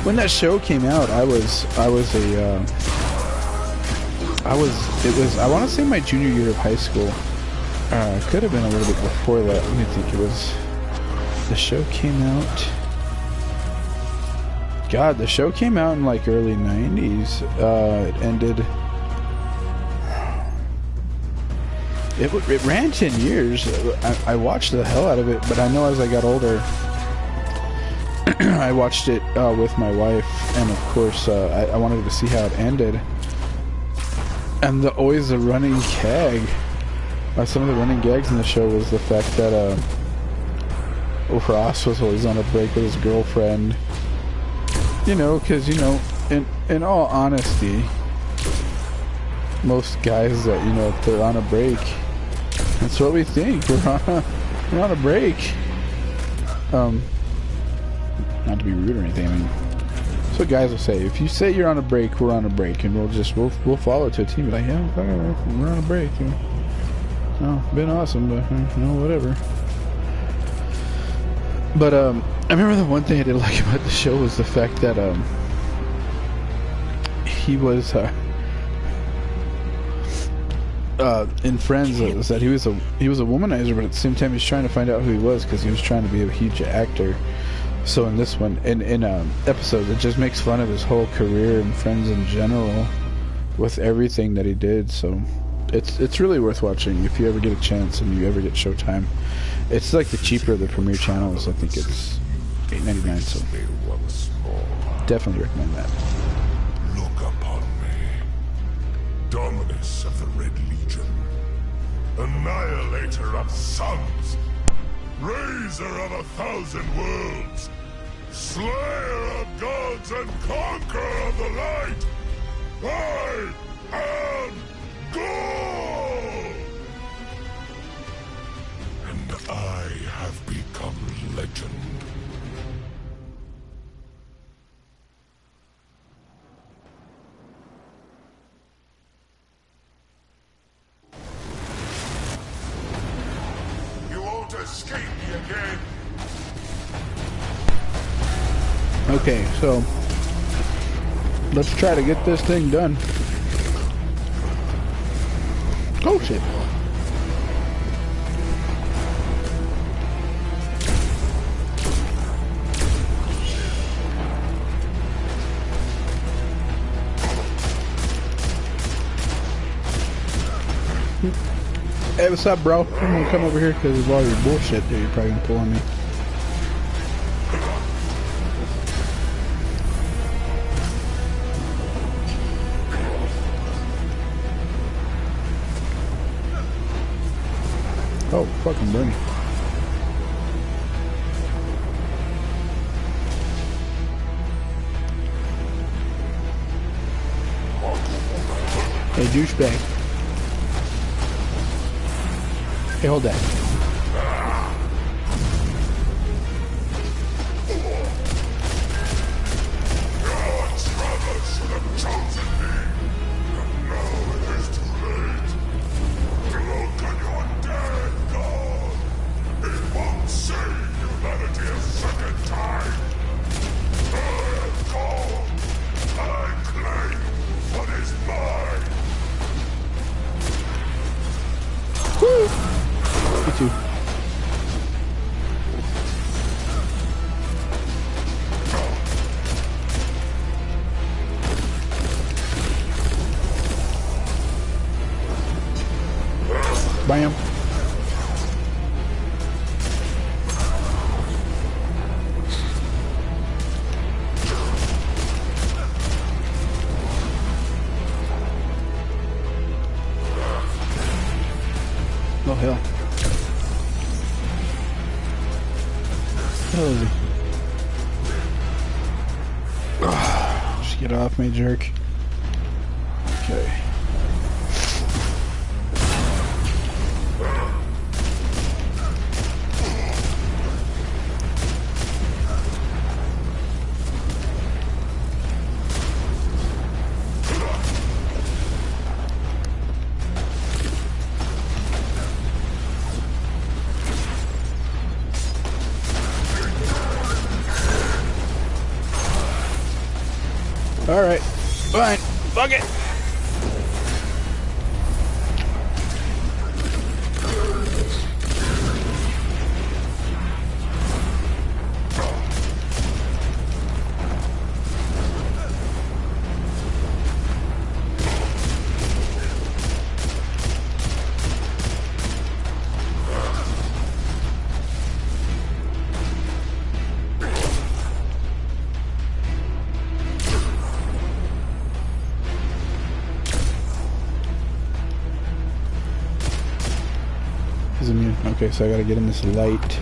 when that show came out, I want to say my junior year of high school. Could have been a little bit before that. Let me think. The show came out. God, the show came out in like early 90s. It ended. It ran 10 years. I watched the hell out of it, but I know as I got older, I watched it with my wife, and of course, I wanted to see how it ended. And always the running gag. Some of the running gags in the show was the fact that Ross was always on a break with his girlfriend. You know, because, you know, in all honesty, most guys that, you know, if they're on a break, that's what we think. We're on a break. Not to be rude or anything, I mean, that's what guys will say. If you say you're on a break, we're on a break, and we'll follow it to a team. Be like, yeah, we're on a break. You know? Oh, been awesome, but you know, whatever. But I remember the one thing I did like about the show was the fact that he was in Friends, was that he was a womanizer, but at the same time he was trying to find out who he was because he was trying to be a huge actor. So in this one, in episode, it just makes fun of his whole career and Friends in general with everything that he did. So it's really worth watching if you ever get a chance and you ever get Showtime. It's like the cheaper of the premier channels. I think it's $8.99. So definitely recommend that. Look upon me, Dominus of the Red Legion, annihilator of suns, raiser of 1,000 worlds, slayer of gods and conqueror of the light. I am God, and I have become legend. You won't escape me again. Okay, so let's try to get this thing done. Oh shit. Hey, what's up, bro? I'm gonna come over here because of all your bullshit that you're probably gonna pull on me. Oh, fucking Bernie. Hey, douchebag. Hey, hold that. Too. Bam. Oh hell. Just get off me, jerk. Okay. Alright, fine. Fuck it. He's immune. Okay, so I gotta get in this light.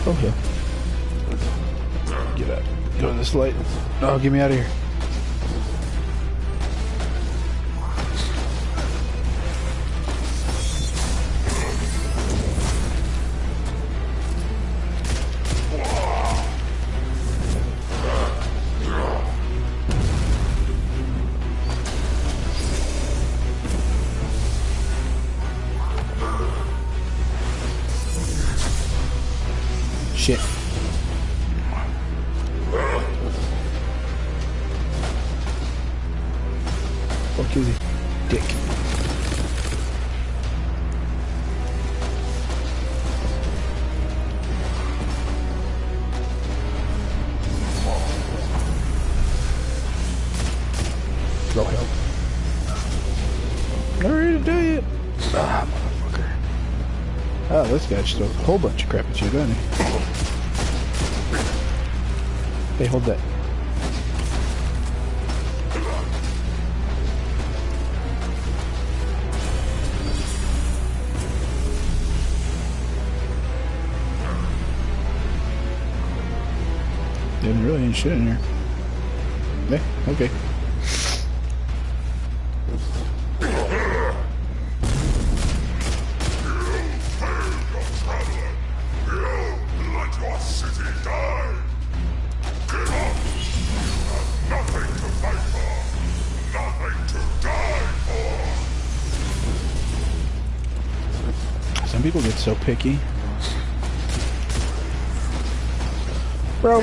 Oh, yeah. Get out. Go in this light. Oh, get me out of here. Shit. Fuck is he? Dick. Go help. Not ready to die yet. Ah, motherfucker. Oh, this guy just throws a whole bunch of crap at you, doesn't he? Hey, hold that. There really ain't shit in here. Yeah, okay. Some people get so picky. Bro.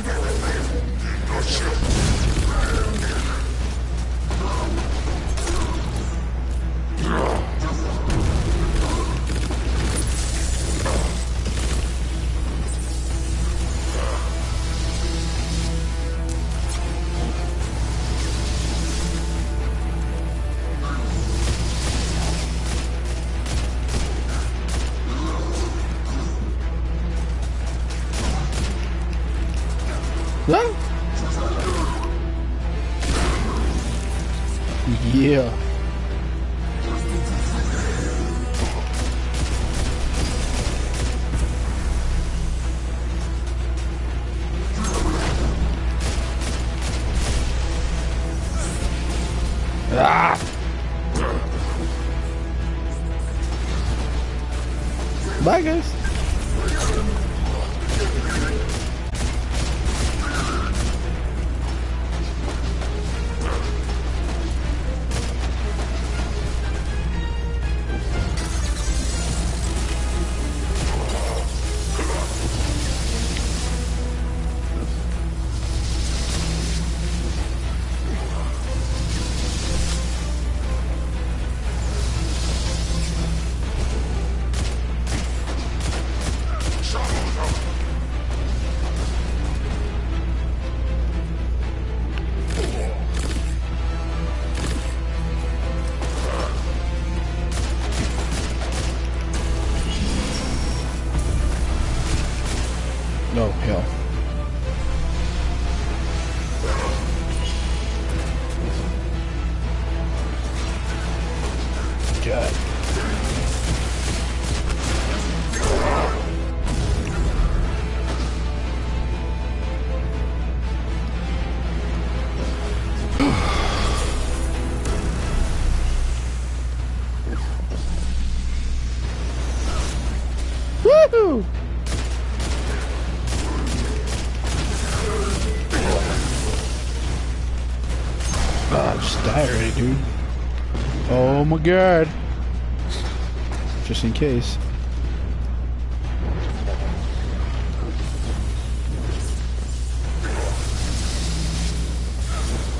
Yeah. Ah. Bye, guys. Oh, hell. God. Woohoo! Oh, just die already, dude. Oh my god. Just in case.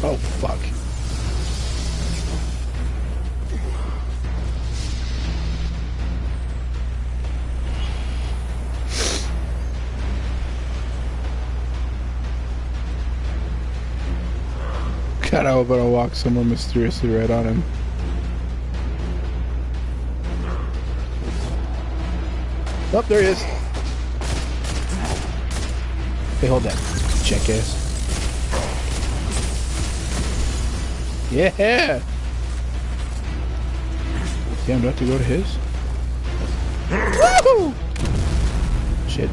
Oh, fuck. God, I hope I don't walk someone mysteriously right on him. Oh, there he is. Hey, hold that, jackass. Yeah! Damn, do I have to go to his? Woohoo! Shit.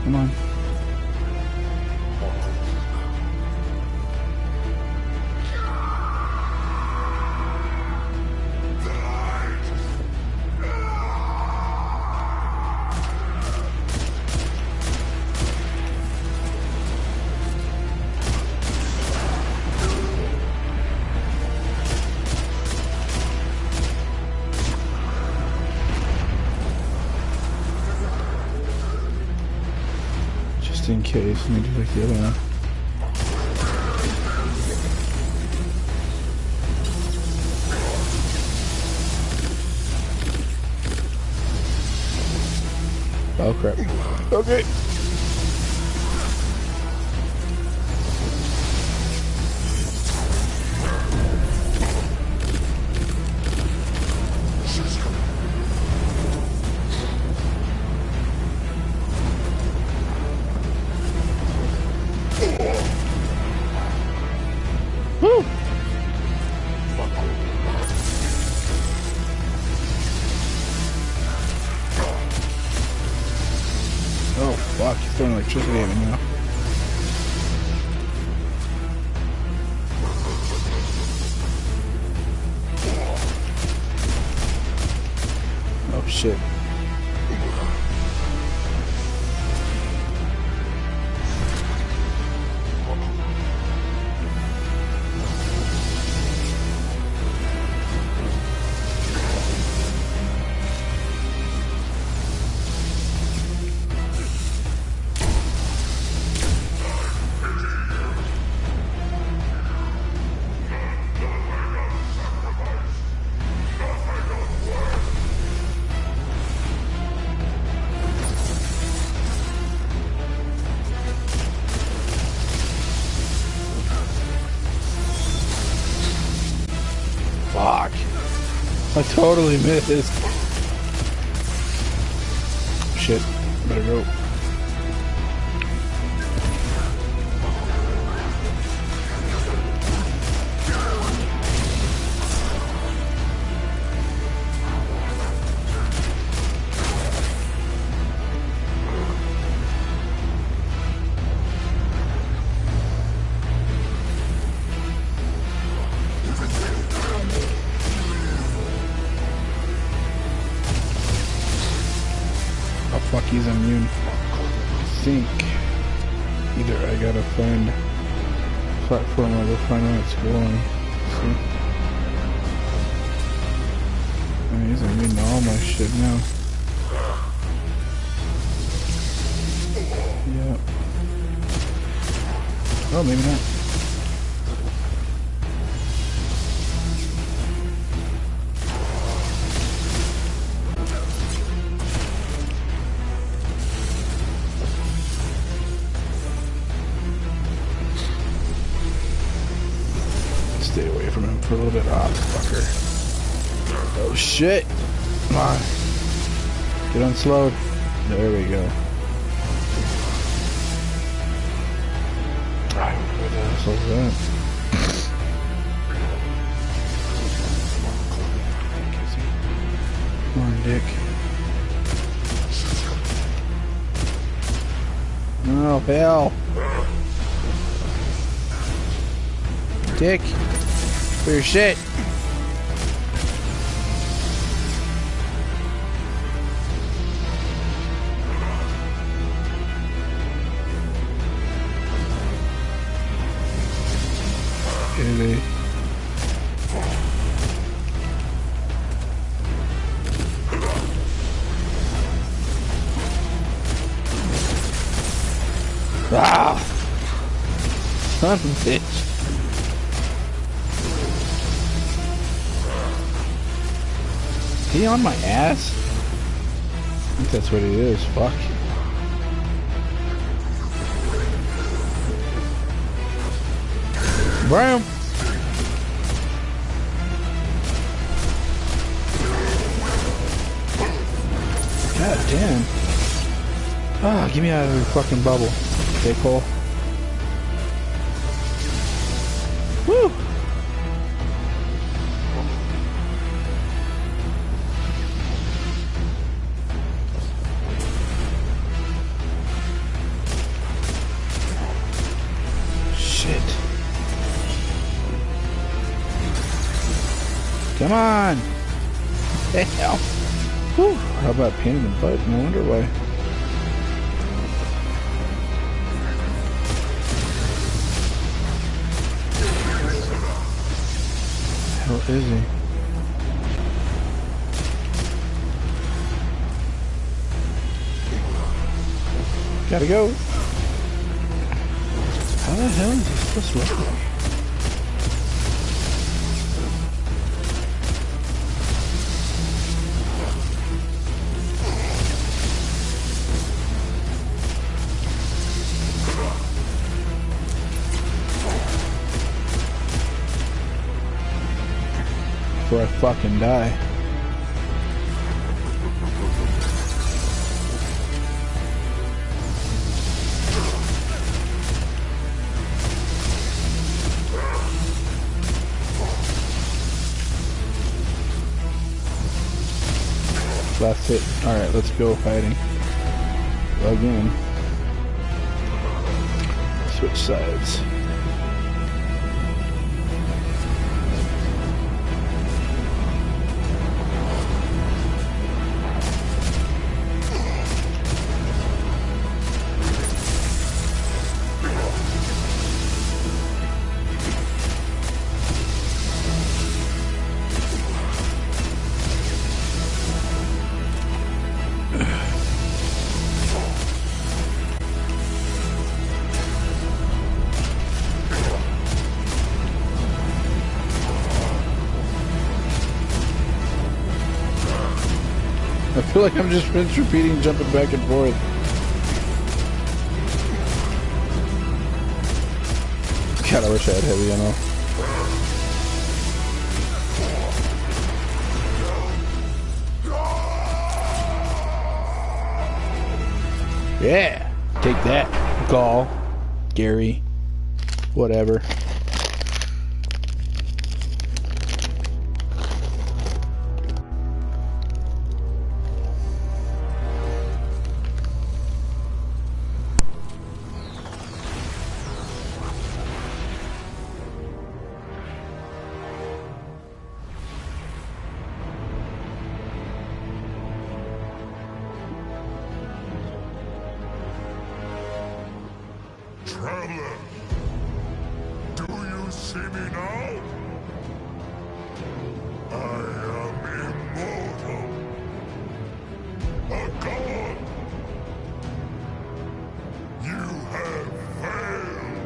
Come on. Just in case, let me do like the other one. Oh crap. Okay. Woo! Oh fuck, he's throwing electricity at me now. Oh shit. totally missed. Shit. Better go. Fuck, he's immune. I think either I gotta find a platform or go find where it's going. See? I mean, he's immune to all my shit now. Yep. Oh, maybe not. Stay away from him for a little bit. Ah, fucker. Oh, shit. Come on. Get unslowed. There we go. Alright, what the hell is that? Come on, Dick. Oh, hell. Dick. For your shit. Really? Ah! Son of a bitch. Is he on my ass? I think that's what it is. Fuck. Bram. God damn. Ah, get me out of the fucking bubble. Okay, Cole. Woo! Come on! Hell! Whew. How about pain in the butt? No wonder why. How is he? Gotta go! How the hell is he supposed to look? Before I fucking die. Last hit. Alright, let's go fighting. Again. Switch sides. I feel like I'm just rinse repeating, jumping back and forth. God, I wish I had heavy ammo. Yeah, take that, Gaul, Gary, whatever. Traveler, do you see me now? I am immortal. A god. You have failed.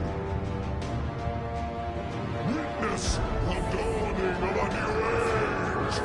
Witness the dawning of a new age.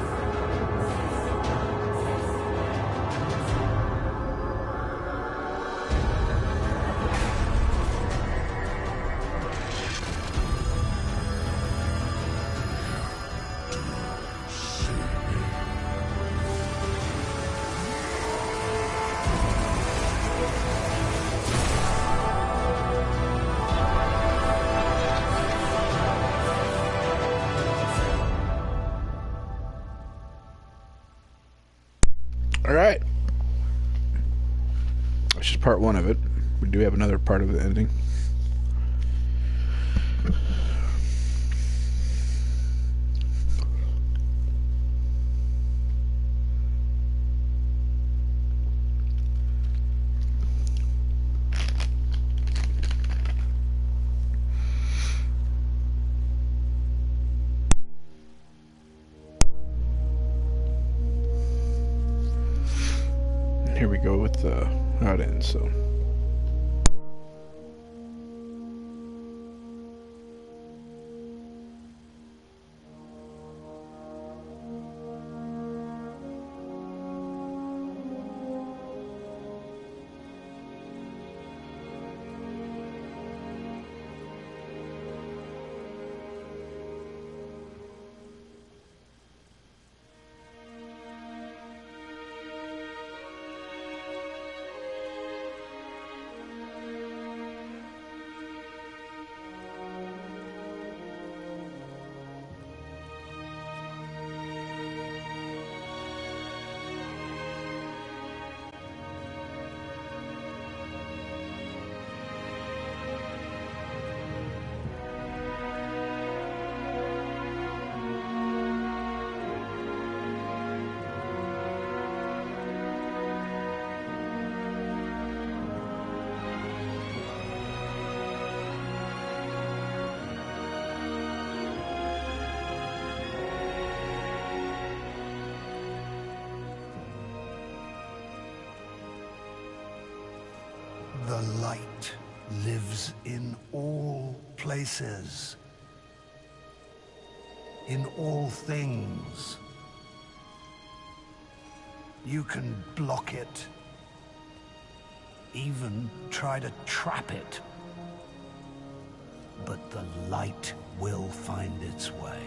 Alright. That's just part one of it. We do have another part of the ending. Here we go with how it ends. So The light lives in all places, in all things. You can block it, even try to trap it, but the light will find its way.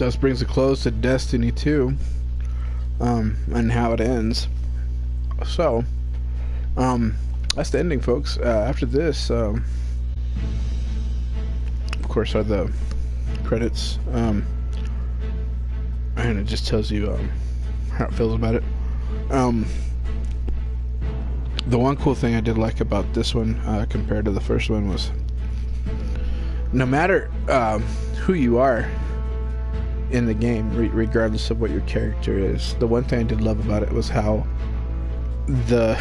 thus brings a close to Destiny 2, and how it ends. So, that's the ending, folks. After this, of course, are the credits, and it just tells you how it feels about it. The one cool thing I did like about this one compared to the first one was, no matter who you are in the game, regardless of what your character is, the one thing I did love about it was how the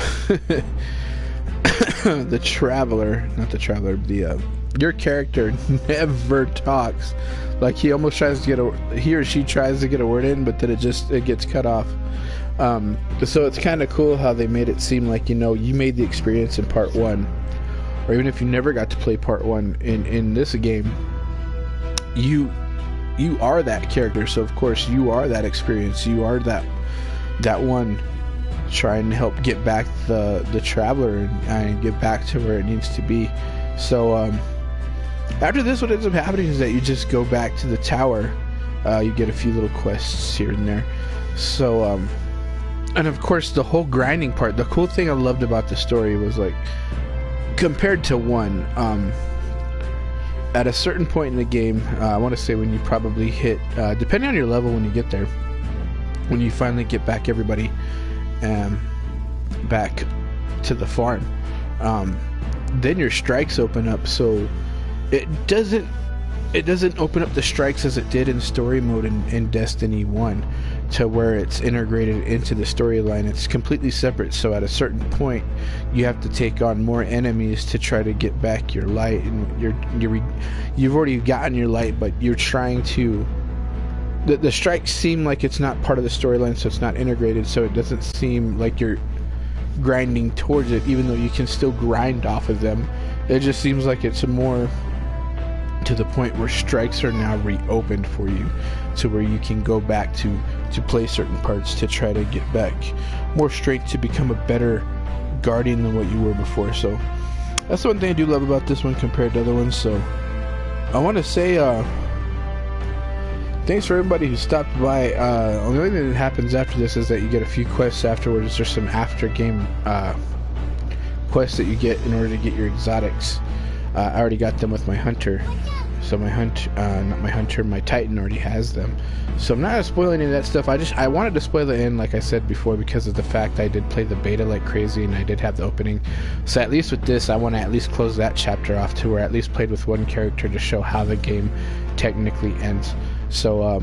the traveler, not the traveler, the your character never talks. Like he almost tries to get he or she tries to get a word in, but then it gets cut off. So it's kind of cool how they made it seem like, you know, you made the experience in part one, or even if you never got to play part one in this game, you are that character. So of course you are that experience. You are that one trying to help get back the traveler and get back to where it needs to be. So after this, what ends up happening is that you just go back to the tower. You get a few little quests here and there. So and of course the whole grinding part, the cool thing I loved about the story was, like, compared to 1, at a certain point in the game, I want to say when you probably hit, depending on your level when you get there, when you finally get back everybody back to the farm, then your strikes open up. So it doesn't open up the strikes as it did in story mode in Destiny 1, to where it's integrated into the storyline. It's completely separate. So at a certain point, you have to take on more enemies to try to get back your light, and you've already gotten your light, but you're trying to. The strikes seem like it's not part of the storyline, so it's not integrated. So it doesn't seem like you're grinding towards it, even though you can still grind off of them. It just seems like it's more to the point where strikes are now reopened for you, to where you can go back to play certain parts to try to get back more strength to become a better guardian than what you were before. So that's the one thing I do love about this one compared to other ones. So I want to say thanks for everybody who stopped by. The only thing that happens after this is that you get a few quests afterwards. There's some after game quests that you get in order to get your exotics. I already got them with my hunter, so my Titan already has them. So I'm not gonna spoil any of that stuff. I wanted to spoil the end, like I said before, because of the fact I did play the beta like crazy and I did have the opening. So at least with this, I want to at least close that chapter off to where I at least played with one character to show how the game technically ends. So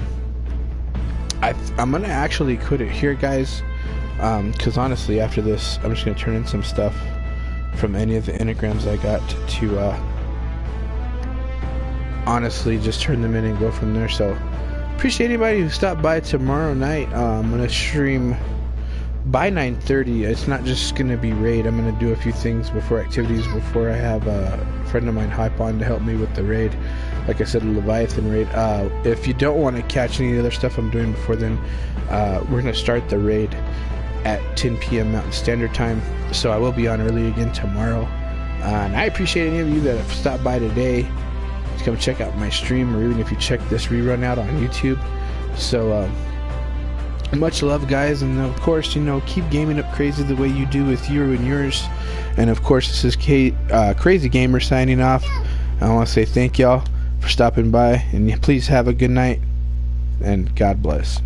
I'm gonna actually quit it here, guys, because honestly, after this, I'm just gonna turn in some stuff from any of the engrams I got to honestly just turn them in and go from there. So appreciate anybody who stopped by tomorrow night. I'm gonna stream by 9:30. It's not just gonna be raid. I'm gonna do a few things before activities, before I have a friend of mine hop on to help me with the raid. Like I said, the Leviathan raid. If you don't want to catch any of the other stuff I'm doing before then, we're gonna start the raid at 10 p.m. Mountain Standard Time, so I will be on early again tomorrow. And I appreciate any of you that have stopped by today to come check out my stream, or even if you check this rerun out on YouTube. So much love, guys, and of course, keep gaming up crazy the way you do with you and yours. And of course, this is Crazy Gamer signing off. I want to say thank y'all for stopping by, and please have a good night, and God bless.